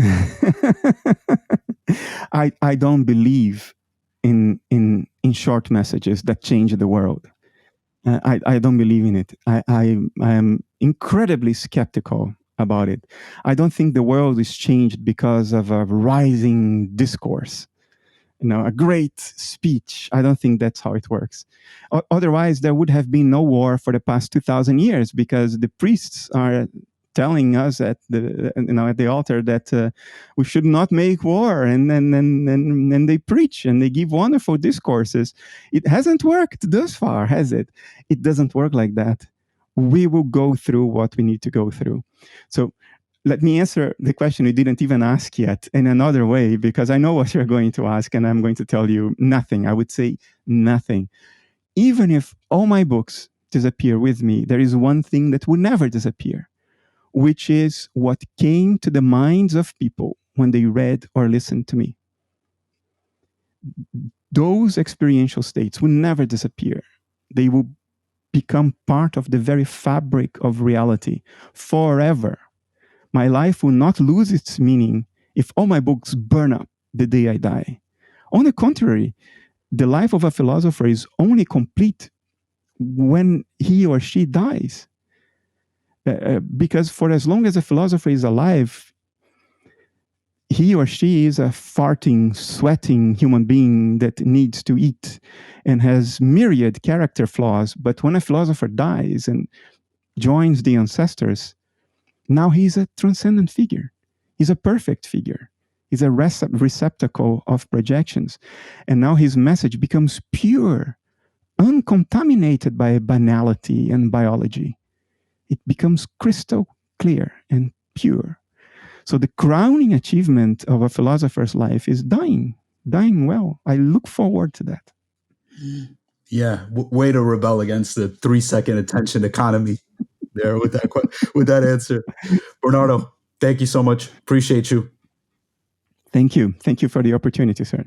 I don't believe in short messages that change the world. I don't believe in it. I am incredibly skeptical about it. I don't think the world is changed because of a rising discourse, a great speech. I don't think that's how it works. Otherwise, there would have been no war for the past 2,000 years, because the priests are telling us at the altar that we should not make war, and they preach and they give wonderful discourses. It hasn't worked thus far, has it? It doesn't work like that. We will go through what we need to go through. So let me answer the question you didn't even ask yet in another way, because I know what you're going to ask, and I'm going to tell you nothing. I would say nothing. Even if all my books disappear with me, there is one thing that will never disappear, which is what came to the minds of people when they read or listened to me. Those experiential states will never disappear. They will become part of the very fabric of reality forever. My life will not lose its meaning if all my books burn up the day I die. On the contrary, the life of a philosopher is only complete when he or she dies. Because for as long as a philosopher is alive, he or she is a farting, sweating human being that needs to eat and has myriad character flaws. But when a philosopher dies and joins the ancestors, now he's a transcendent figure. He's a perfect figure. He's a receptacle of projections. And now his message becomes pure, uncontaminated by banality and biology. It becomes crystal clear and pure. So the crowning achievement of a philosopher's life is dying well. I look forward to that. Yeah, way to rebel against the 3-second attention economy there with that answer. Bernardo, thank you so much. Appreciate you. Thank you. Thank you for the opportunity, sir.